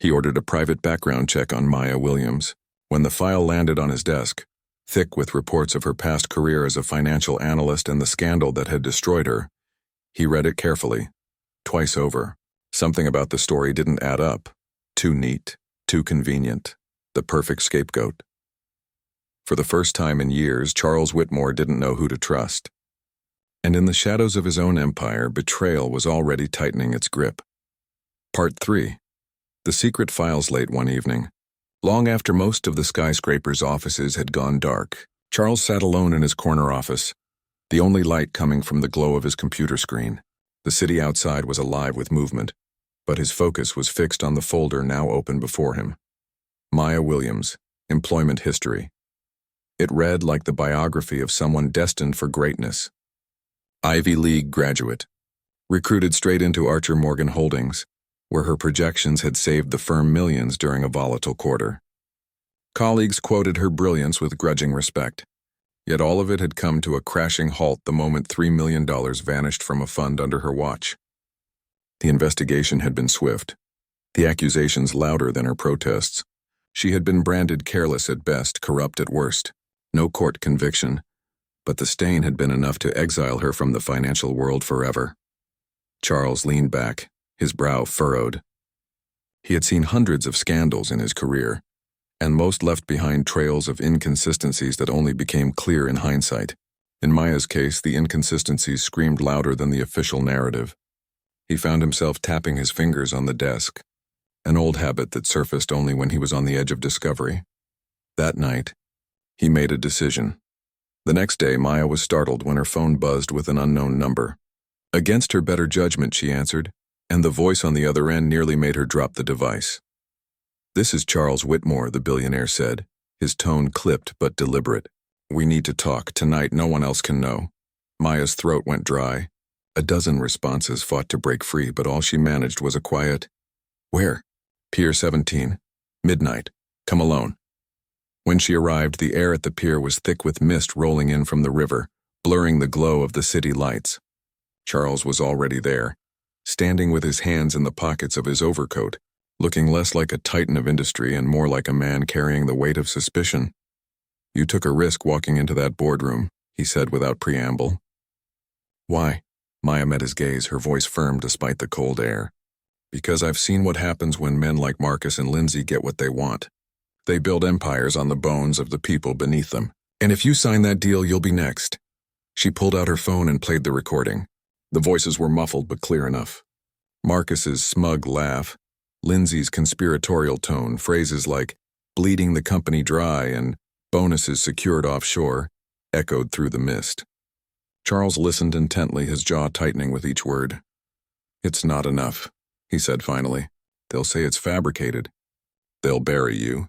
He ordered a private background check on Maya Williams. When the file landed on his desk, thick with reports of her past career as a financial analyst and the scandal that had destroyed her, he read it carefully, twice over. Something about the story didn't add up. Too neat, too convenient, the perfect scapegoat. For the first time in years, Charles Whitmore didn't know who to trust. And in the shadows of his own empire, betrayal was already tightening its grip. Part 3. The secret files. Late one evening, long after most of the skyscraper's offices had gone dark, Charles sat alone in his corner office, the only light coming from the glow of his computer screen. The city outside was alive with movement, but his focus was fixed on the folder now open before him. Maya Williams, Employment History. It read like the biography of someone destined for greatness. Ivy League graduate, recruited straight into Archer Morgan Holdings, where her projections had saved the firm millions during a volatile quarter. Colleagues quoted her brilliance with grudging respect, yet all of it had come to a crashing halt the moment $3 million vanished from a fund under her watch. The investigation had been swift, the accusations louder than her protests. She had been branded careless at best, corrupt at worst. No court conviction, but the stain had been enough to exile her from the financial world forever. Charles leaned back, his brow furrowed. He had seen hundreds of scandals in his career, and most left behind trails of inconsistencies that only became clear in hindsight. In Maya's case, the inconsistencies screamed louder than the official narrative. He found himself tapping his fingers on the desk, an old habit that surfaced only when he was on the edge of discovery. That night, he made a decision. The next day, Maya was startled when her phone buzzed with an unknown number. Against her better judgment, she answered, and the voice on the other end nearly made her drop the device. "This is Charles Whitmore," the billionaire said, his tone clipped but deliberate. "We need to talk. Tonight, no one else can know." Maya's throat went dry. A dozen responses fought to break free, but all she managed was a quiet, "Where?" "Pier 17. Midnight. Come alone." When she arrived, the air at the pier was thick with mist rolling in from the river, blurring the glow of the city lights. Charles was already there, standing with his hands in the pockets of his overcoat, looking less like a titan of industry and more like a man carrying the weight of suspicion. "You took a risk walking into that boardroom," he said without preamble. "Why?" Maya met his gaze, her voice firm despite the cold air. "Because I've seen what happens when men like Marcus and Lindsay get what they want. They build empires on the bones of the people beneath them. And if you sign that deal, you'll be next." She pulled out her phone and played the recording. The voices were muffled but clear enough. Marcus's smug laugh, Lindsay's conspiratorial tone, phrases like "bleeding the company dry" and "bonuses secured offshore," echoed through the mist. Charles listened intently, his jaw tightening with each word. "It's not enough," he said finally. "They'll say it's fabricated. They'll bury you."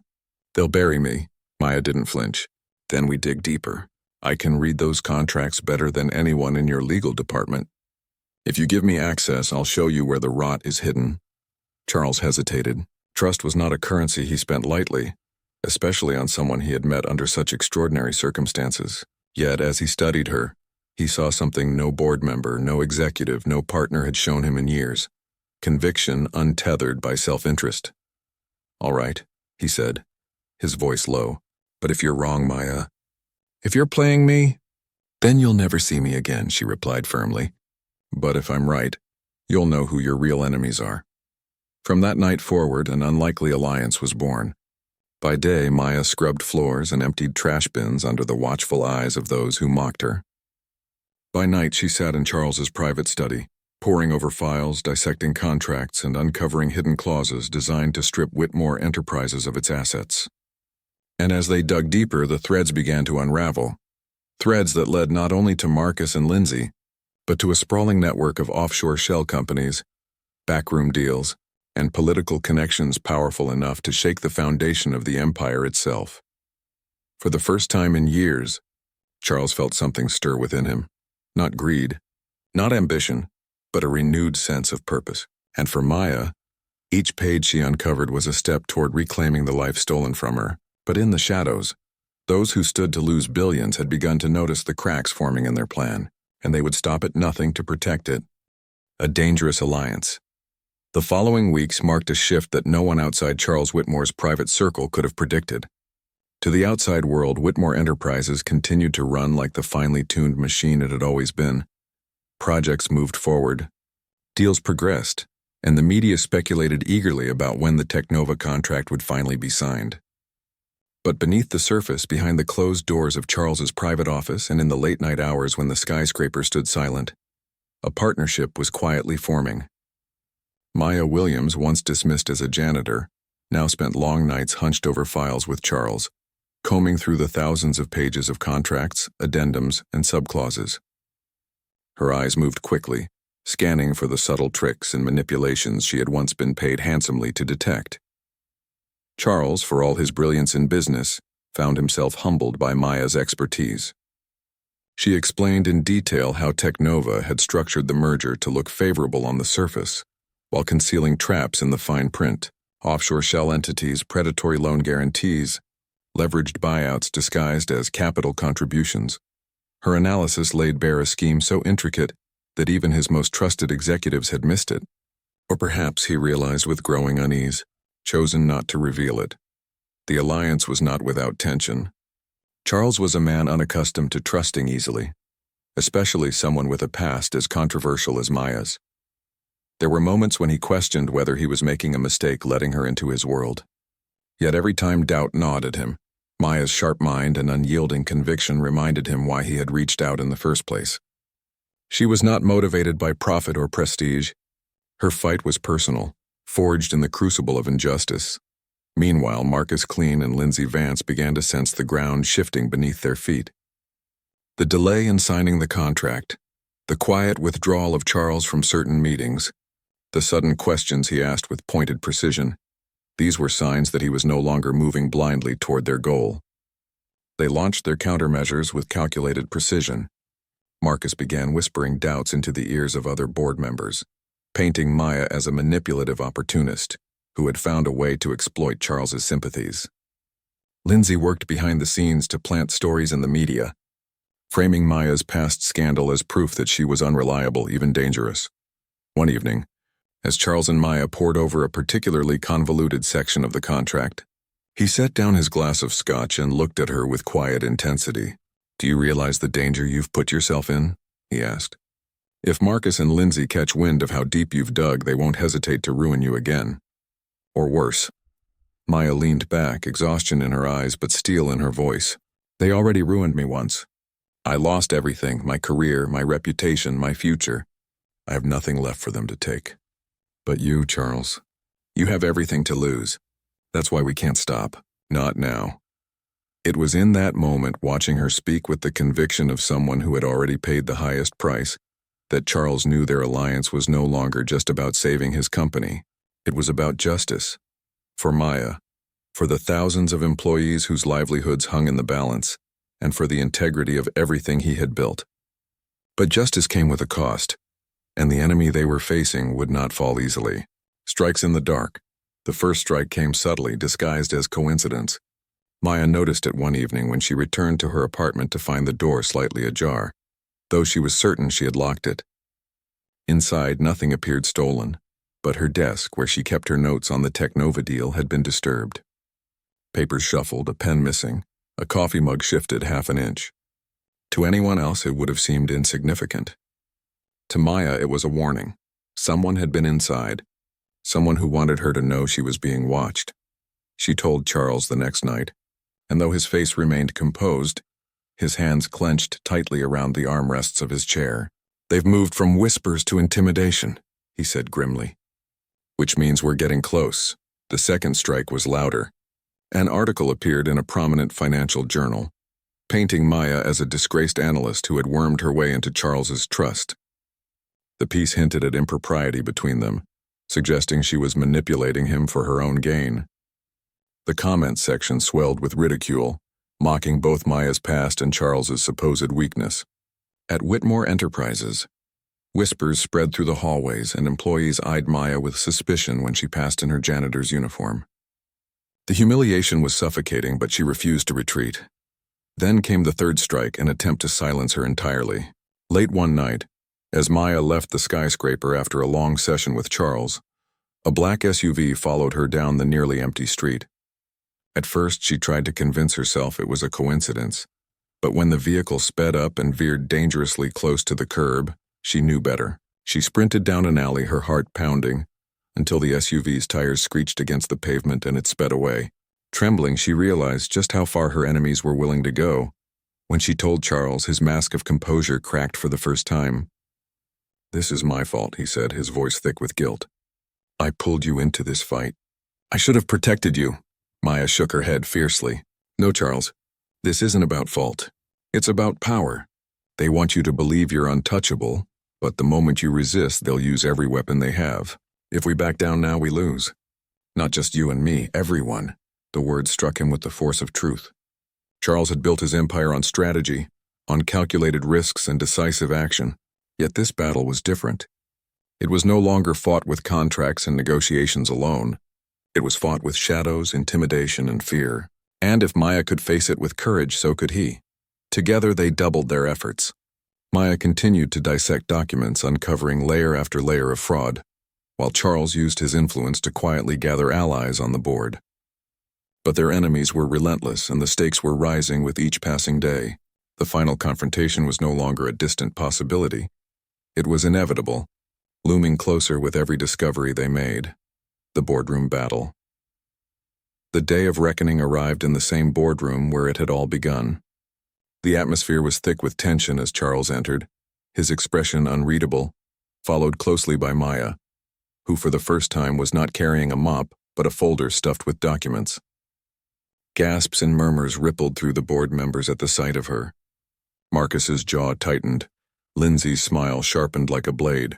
"They'll bury me." Maya didn't flinch. "Then we dig deeper. I can read those contracts better than anyone in your legal department. If you give me access, I'll show you where the rot is hidden." Charles hesitated. Trust was not a currency he spent lightly, especially on someone he had met under such extraordinary circumstances. Yet, as he studied her, he saw something no board member, no executive, no partner had shown him in years. Conviction untethered by self-interest. "All right," he said, his voice low. "But if you're wrong, Maya, if you're playing me, then you'll never see me again," she replied firmly. "But if I'm right, you'll know who your real enemies are." From that night forward, an unlikely alliance was born. By day, Maya scrubbed floors and emptied trash bins under the watchful eyes of those who mocked her. By night, she sat in Charles's private study, poring over files, dissecting contracts, and uncovering hidden clauses designed to strip Whitmore Enterprises of its assets. And as they dug deeper, the threads began to unravel. Threads that led not only to Marcus and Lindsay, but to a sprawling network of offshore shell companies, backroom deals, and political connections powerful enough to shake the foundation of the empire itself. For the first time in years, Charles felt something stir within him. Not greed, not ambition, but a renewed sense of purpose. And for Maya, each page she uncovered was a step toward reclaiming the life stolen from her. But in the shadows, those who stood to lose billions had begun to notice the cracks forming in their plan, and they would stop at nothing to protect it. A dangerous alliance. The following weeks marked a shift that no one outside Charles Whitmore's private circle could have predicted. To the outside world, Whitmore Enterprises continued to run like the finely tuned machine it had always been. Projects moved forward, deals progressed, and the media speculated eagerly about when the Technova contract would finally be signed. But beneath the surface, behind the closed doors of Charles's private office and in the late-night hours when the skyscraper stood silent, a partnership was quietly forming. Maya Williams, once dismissed as a janitor, now spent long nights hunched over files with Charles, combing through the thousands of pages of contracts, addendums, and subclauses. Her eyes moved quickly, scanning for the subtle tricks and manipulations she had once been paid handsomely to detect. Charles, for all his brilliance in business, found himself humbled by Maya's expertise. She explained in detail how Technova had structured the merger to look favorable on the surface, while concealing traps in the fine print, offshore shell entities, predatory loan guarantees, leveraged buyouts disguised as capital contributions. Her analysis laid bare a scheme so intricate that even his most trusted executives had missed it. Or perhaps, he realized with growing unease, chosen not to reveal it. The alliance was not without tension. Charles was a man unaccustomed to trusting easily, especially someone with a past as controversial as Maya's. There were moments when he questioned whether he was making a mistake letting her into his world. Yet every time doubt gnawed at him, Maya's sharp mind and unyielding conviction reminded him why he had reached out in the first place. She was not motivated by profit or prestige. Her fight was personal, forged in the crucible of injustice. Meanwhile, Marcus Clean and Lindsay Vance began to sense the ground shifting beneath their feet. The delay in signing the contract, the quiet withdrawal of Charles from certain meetings, the sudden questions he asked with pointed precision, these were signs that he was no longer moving blindly toward their goal. They launched their countermeasures with calculated precision. Marcus began whispering doubts into the ears of other board members, painting Maya as a manipulative opportunist who had found a way to exploit Charles's sympathies. Lindsay worked behind the scenes to plant stories in the media, framing Maya's past scandal as proof that she was unreliable, even dangerous. One evening, as Charles and Maya pored over a particularly convoluted section of the contract, he set down his glass of scotch and looked at her with quiet intensity. "Do you realize the danger you've put yourself in?" he asked. "If Marcus and Lindsay catch wind of how deep you've dug, they won't hesitate to ruin you again. Or worse." Maya leaned back, exhaustion in her eyes but steel in her voice. "They already ruined me once. I lost everything, my career, my reputation, my future. I have nothing left for them to take. But you, Charles, you have everything to lose. That's why we can't stop. Not now." It was in that moment, watching her speak with the conviction of someone who had already paid the highest price, that Charles knew their alliance was no longer just about saving his company. It was about justice. For Maya, for the thousands of employees whose livelihoods hung in the balance, and for the integrity of everything he had built. But justice came with a cost, and the enemy they were facing would not fall easily. Strikes in the dark. The first strike came subtly, disguised as coincidence. Maya noticed it one evening when she returned to her apartment to find the door slightly ajar, though she was certain she had locked it. Inside, nothing appeared stolen, but her desk, where she kept her notes on the Technova deal, had been disturbed. Papers shuffled, a pen missing, a coffee mug shifted half an inch. To anyone else, it would have seemed insignificant. To Maya, it was a warning. Someone had been inside, someone who wanted her to know she was being watched. She told Charles the next night, and though his face remained composed, his hands clenched tightly around the armrests of his chair. "They've moved from whispers to intimidation," he said grimly. "Which means we're getting close." The second strike was louder. An article appeared in a prominent financial journal, painting Maya as a disgraced analyst who had wormed her way into Charles's trust. The piece hinted at impropriety between them, suggesting she was manipulating him for her own gain. The comments section swelled with ridicule, mocking both Maya's past and Charles's supposed weakness. At Whitmore Enterprises, whispers spread through the hallways and employees eyed Maya with suspicion when she passed in her janitor's uniform. The humiliation was suffocating, but she refused to retreat. Then came the third strike, an attempt to silence her entirely. Late one night, as Maya left the skyscraper after a long session with Charles, a black SUV followed her down the nearly empty street. At first, she tried to convince herself it was a coincidence, but when the vehicle sped up and veered dangerously close to the curb, she knew better. She sprinted down an alley, her heart pounding, until the SUV's tires screeched against the pavement and it sped away. Trembling, she realized just how far her enemies were willing to go. When she told Charles, his mask of composure cracked for the first time. "This is my fault," he said, his voice thick with guilt. "I pulled you into this fight. I should have protected you." Maya shook her head fiercely. "No, Charles, this isn't about fault. It's about power. They want you to believe you're untouchable, but the moment you resist, they'll use every weapon they have. If we back down now, we lose. Not just you and me, everyone." The words struck him with the force of truth. Charles had built his empire on strategy, on calculated risks and decisive action. Yet this battle was different. It was no longer fought with contracts and negotiations alone. It was fought with shadows, intimidation, and fear. And if Maya could face it with courage, so could he. Together they doubled their efforts. Maya continued to dissect documents, uncovering layer after layer of fraud, while Charles used his influence to quietly gather allies on the board. But their enemies were relentless, and the stakes were rising with each passing day. The final confrontation was no longer a distant possibility. It was inevitable, looming closer with every discovery they made. The boardroom battle. The day of reckoning arrived in the same boardroom where it had all begun. The atmosphere was thick with tension as Charles entered, his expression unreadable, followed closely by Maya, who for the first time was not carrying a mop but a folder stuffed with documents. Gasps and murmurs rippled through the board members at the sight of her. Marcus's jaw tightened. Lindsay's smile sharpened like a blade.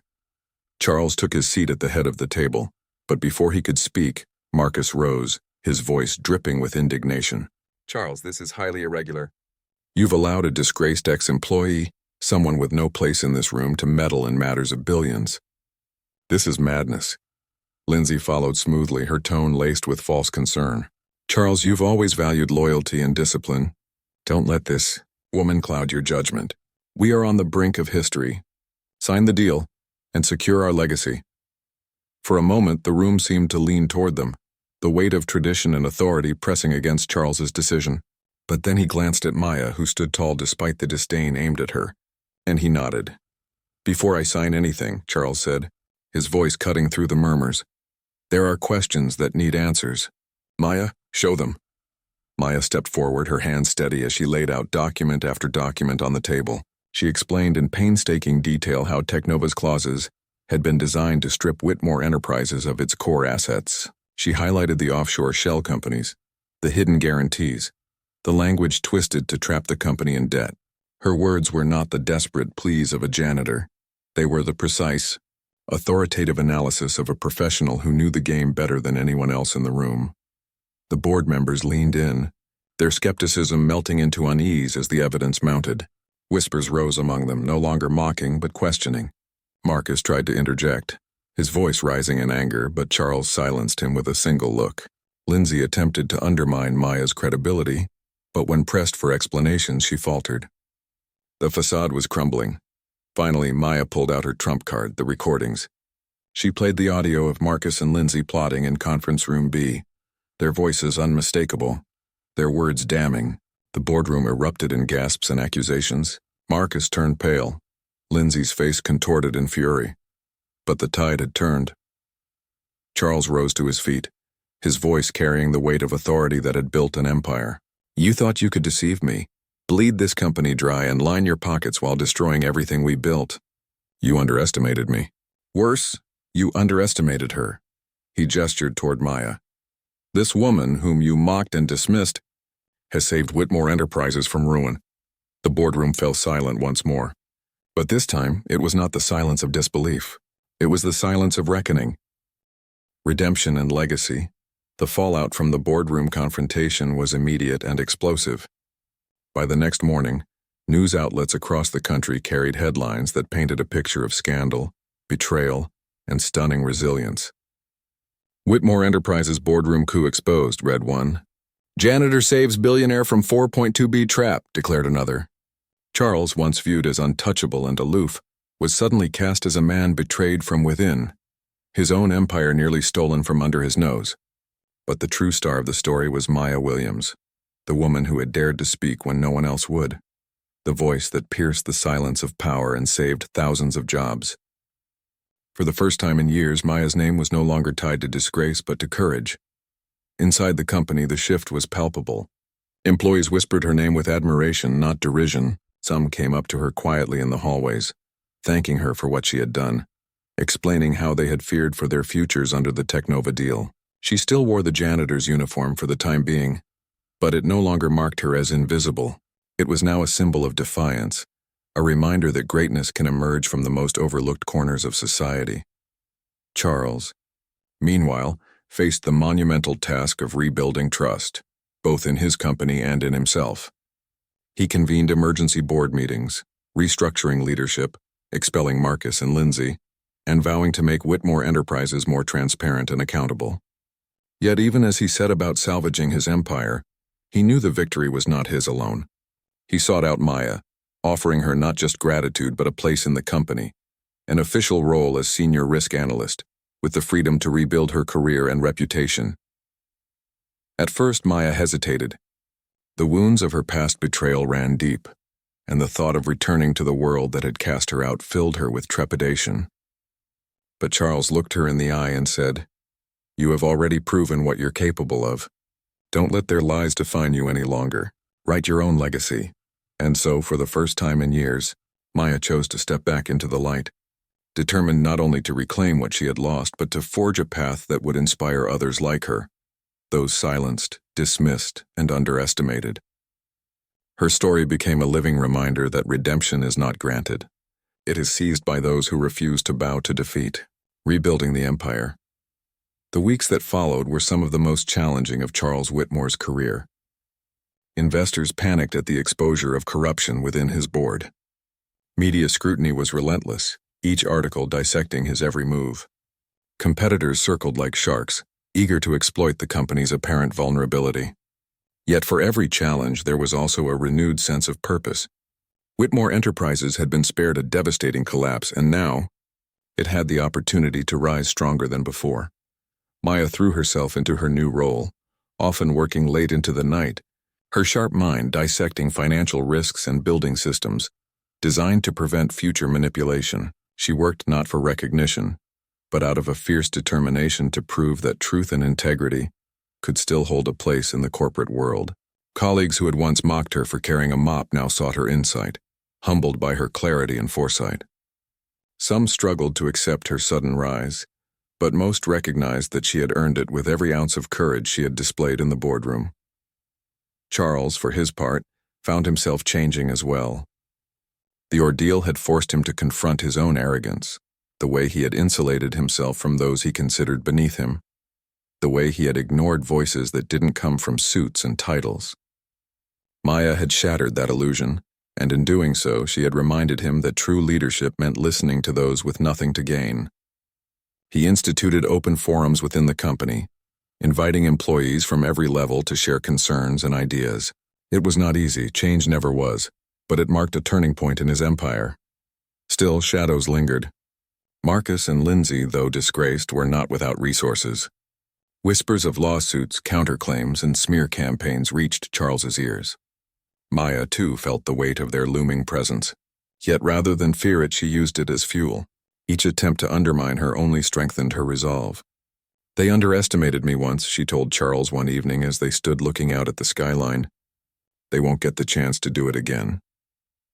Charles took his seat at the head of the table, but before he could speak, Marcus rose, his voice dripping with indignation. "Charles, this is highly irregular. You've allowed a disgraced ex-employee, someone with no place in this room, to meddle in matters of billions. This is madness." Lindsay followed smoothly, her tone laced with false concern. "Charles, you've always valued loyalty and discipline. Don't let this woman cloud your judgment. We are on the brink of history. Sign the deal and secure our legacy." For a moment, the room seemed to lean toward them, the weight of tradition and authority pressing against Charles's decision. But then he glanced at Maya, who stood tall despite the disdain aimed at her, and he nodded. "Before I sign anything," Charles said, his voice cutting through the murmurs, "there are questions that need answers. Maya, show them." Maya stepped forward, her hands steady as she laid out document after document on the table. She explained in painstaking detail how Technova's clauses had been designed to strip Whitmore Enterprises of its core assets. She highlighted the offshore shell companies, the hidden guarantees, the language twisted to trap the company in debt. Her words were not the desperate pleas of a janitor. They were the precise, authoritative analysis of a professional who knew the game better than anyone else in the room. The board members leaned in, their skepticism melting into unease as the evidence mounted. Whispers rose among them, no longer mocking but questioning. Marcus tried to interject, his voice rising in anger, but Charles silenced him with a single look. Lindsay attempted to undermine Maya's credibility, but when pressed for explanations, she faltered. The facade was crumbling. Finally, Maya pulled out her trump card, the recordings. She played the audio of Marcus and Lindsay plotting in Conference Room B, their voices unmistakable, their words damning. The boardroom erupted in gasps and accusations. Marcus turned pale. Lindsay's face contorted in fury. But the tide had turned. Charles rose to his feet, his voice carrying the weight of authority that had built an empire. "You thought you could deceive me, bleed this company dry, and line your pockets while destroying everything we built. You underestimated me. Worse, you underestimated her." He gestured toward Maya. "This woman, whom you mocked and dismissed, has saved Whitmore Enterprises from ruin." The boardroom fell silent once more. But this time, it was not the silence of disbelief. It was the silence of reckoning. Redemption and legacy. The fallout from the boardroom confrontation was immediate and explosive. By the next morning, news outlets across the country carried headlines that painted a picture of scandal, betrayal, and stunning resilience. "Whitmore Enterprises boardroom coup exposed," read one. "Janitor saves billionaire from 4.2B trap," declared another. Charles, once viewed as untouchable and aloof, was suddenly cast as a man betrayed from within, his own empire nearly stolen from under his nose. But the true star of the story was Maya Williams, the woman who had dared to speak when no one else would, the voice that pierced the silence of power and saved thousands of jobs. For the first time in years, Maya's name was no longer tied to disgrace but to courage. Inside the company, the shift was palpable. Employees whispered her name with admiration, not derision. Some came up to her quietly in the hallways, thanking her for what she had done, explaining how they had feared for their futures under the Technova deal. She still wore the janitor's uniform for the time being, but it no longer marked her as invisible. It was now a symbol of defiance, a reminder that greatness can emerge from the most overlooked corners of society. Charles, meanwhile, faced the monumental task of rebuilding trust, both in his company and in himself. He convened emergency board meetings, restructuring leadership, expelling Marcus and Lindsay, and vowing to make Whitmore Enterprises more transparent and accountable. Yet even as he set about salvaging his empire, he knew the victory was not his alone. He sought out Maya, offering her not just gratitude but a place in the company, an official role as senior risk analyst, with the freedom to rebuild her career and reputation. At first, Maya hesitated. The wounds of her past betrayal ran deep, and the thought of returning to the world that had cast her out filled her with trepidation. But Charles looked her in the eye and said, "You have already proven what you're capable of. Don't let their lies define you any longer. Write your own legacy." And so, for the first time in years, Maya chose to step back into the light, determined not only to reclaim what she had lost, but to forge a path that would inspire others like her, those silenced, dismissed, and underestimated. Her story became a living reminder that redemption is not granted. It is seized by those who refuse to bow to defeat, rebuilding the empire. The weeks that followed were some of the most challenging of Charles Whitmore's career. Investors panicked at the exposure of corruption within his board. Media scrutiny was relentless, each article dissecting his every move. Competitors circled like sharks, eager to exploit the company's apparent vulnerability. Yet for every challenge, there was also a renewed sense of purpose. Whitmore Enterprises had been spared a devastating collapse, and now it had the opportunity to rise stronger than before. Maya threw herself into her new role, often working late into the night, her sharp mind dissecting financial risks and building systems designed to prevent future manipulation. She worked not for recognition, but out of a fierce determination to prove that truth and integrity could still hold a place in the corporate world. Colleagues who had once mocked her for carrying a mop now sought her insight, humbled by her clarity and foresight. Some struggled to accept her sudden rise, but most recognized that she had earned it with every ounce of courage she had displayed in the boardroom. Charles, for his part, found himself changing as well. The ordeal had forced him to confront his own arrogance, the way he had insulated himself from those he considered beneath him, the way he had ignored voices that didn't come from suits and titles. Maya had shattered that illusion, and in doing so, she had reminded him that true leadership meant listening to those with nothing to gain. He instituted open forums within the company, inviting employees from every level to share concerns and ideas. It was not easy, change never was, but it marked a turning point in his empire. Still, shadows lingered. Marcus and Lindsay, though disgraced, were not without resources. Whispers of lawsuits, counterclaims, and smear campaigns reached Charles's ears. Maya, too, felt the weight of their looming presence. Yet rather than fear it, she used it as fuel. Each attempt to undermine her only strengthened her resolve. "They underestimated me once," she told Charles one evening as they stood looking out at the skyline. "They won't get the chance to do it again."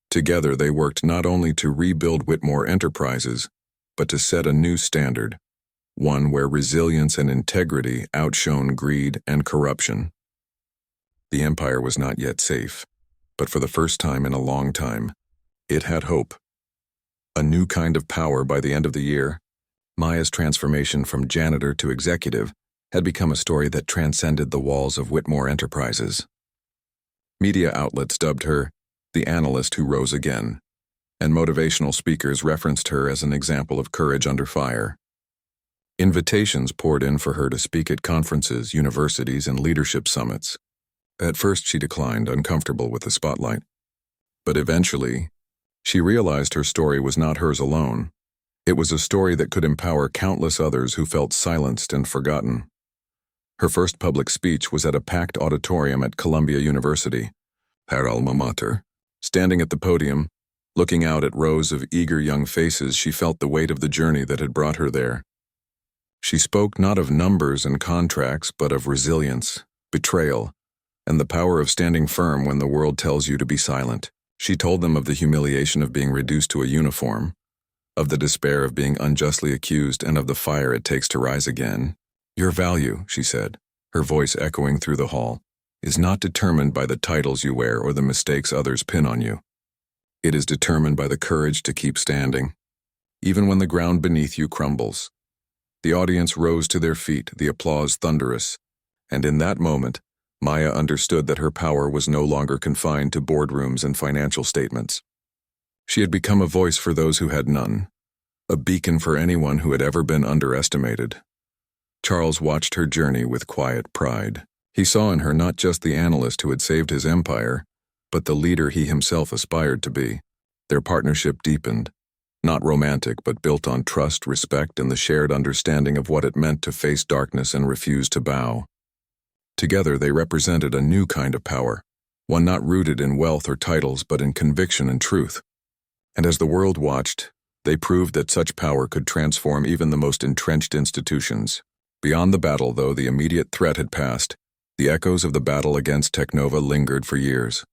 Together, they worked not only to rebuild Whitmore Enterprises, but to set a new standard, one where resilience and integrity outshone greed and corruption. The empire was not yet safe, but for the first time in a long time, it had hope. A new kind of power by the end of the year. Maya's transformation from janitor to executive had become a story that transcended the walls of Whitmore Enterprises. Media outlets dubbed her the analyst who rose again, and motivational speakers referenced her as an example of courage under fire. Invitations poured in for her to speak at conferences, universities, and leadership summits. At first she declined, uncomfortable with the spotlight. But eventually, she realized her story was not hers alone. It was a story that could empower countless others who felt silenced and forgotten. Her first public speech was at a packed auditorium at Columbia University, her alma mater. Standing at the podium, looking out at rows of eager young faces, she felt the weight of the journey that had brought her there. She spoke not of numbers and contracts, but of resilience, betrayal, and the power of standing firm when the world tells you to be silent. She told them of the humiliation of being reduced to a uniform, of the despair of being unjustly accused, and of the fire it takes to rise again. "Your value," she said, her voice echoing through the hall, "is not determined by the titles you wear or the mistakes others pin on you. It is determined by the courage to keep standing, even when the ground beneath you crumbles." The audience rose to their feet, the applause thunderous, and in that moment, Maya understood that her power was no longer confined to boardrooms and financial statements. She had become a voice for those who had none, a beacon for anyone who had ever been underestimated. Charles watched her journey with quiet pride. He saw in her not just the analyst who had saved his empire, but the leader he himself aspired to be. Their partnership deepened, not romantic but built on trust, respect, and the shared understanding of what it meant to face darkness and refuse to bow. Together they represented a new kind of power, one not rooted in wealth or titles but in conviction and truth. And as the world watched, they proved that such power could transform even the most entrenched institutions. Beyond the battle, though the immediate threat had passed, the echoes of the battle against Technova lingered for years.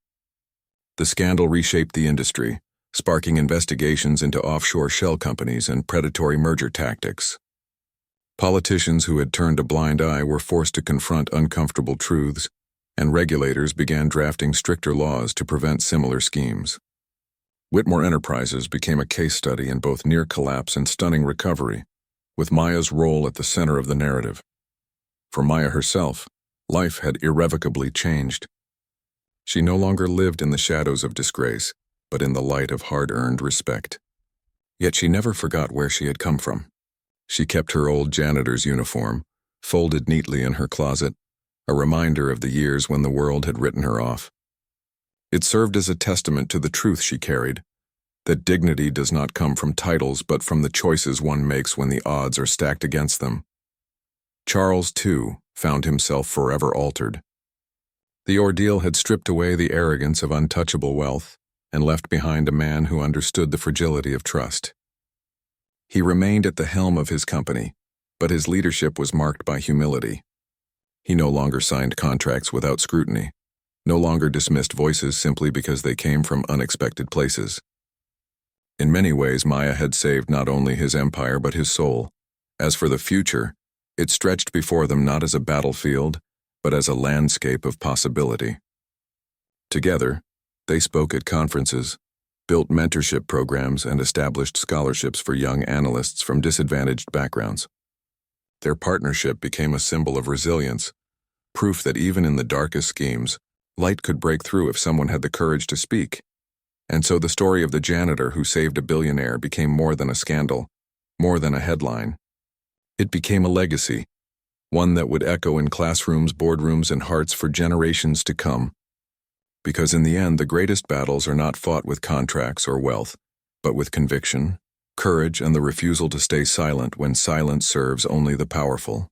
The scandal reshaped the industry, sparking investigations into offshore shell companies and predatory merger tactics. Politicians who had turned a blind eye were forced to confront uncomfortable truths, and regulators began drafting stricter laws to prevent similar schemes. Whitmore Enterprises became a case study in both near collapse and stunning recovery, with Maya's role at the center of the narrative. For Maya herself, life had irrevocably changed. She no longer lived in the shadows of disgrace, but in the light of hard-earned respect. Yet she never forgot where she had come from. She kept her old janitor's uniform, folded neatly in her closet, a reminder of the years when the world had written her off. It served as a testament to the truth she carried, that dignity does not come from titles but from the choices one makes when the odds are stacked against them. Charles, too, found himself forever altered. The ordeal had stripped away the arrogance of untouchable wealth and left behind a man who understood the fragility of trust. He remained at the helm of his company, but his leadership was marked by humility. He no longer signed contracts without scrutiny, no longer dismissed voices simply because they came from unexpected places. In many ways, Maya had saved not only his empire but his soul. As for the future, it stretched before them not as a battlefield, but as a landscape of possibility. Together, they spoke at conferences, built mentorship programs, and established scholarships for young analysts from disadvantaged backgrounds. Their partnership became a symbol of resilience, proof that even in the darkest schemes, light could break through if someone had the courage to speak. And so the story of the janitor who saved a billionaire became more than a scandal, more than a headline. It became a legacy, one that would echo in classrooms, boardrooms, and hearts for generations to come. Because in the end, the greatest battles are not fought with contracts or wealth, but with conviction, courage, and the refusal to stay silent when silence serves only the powerful.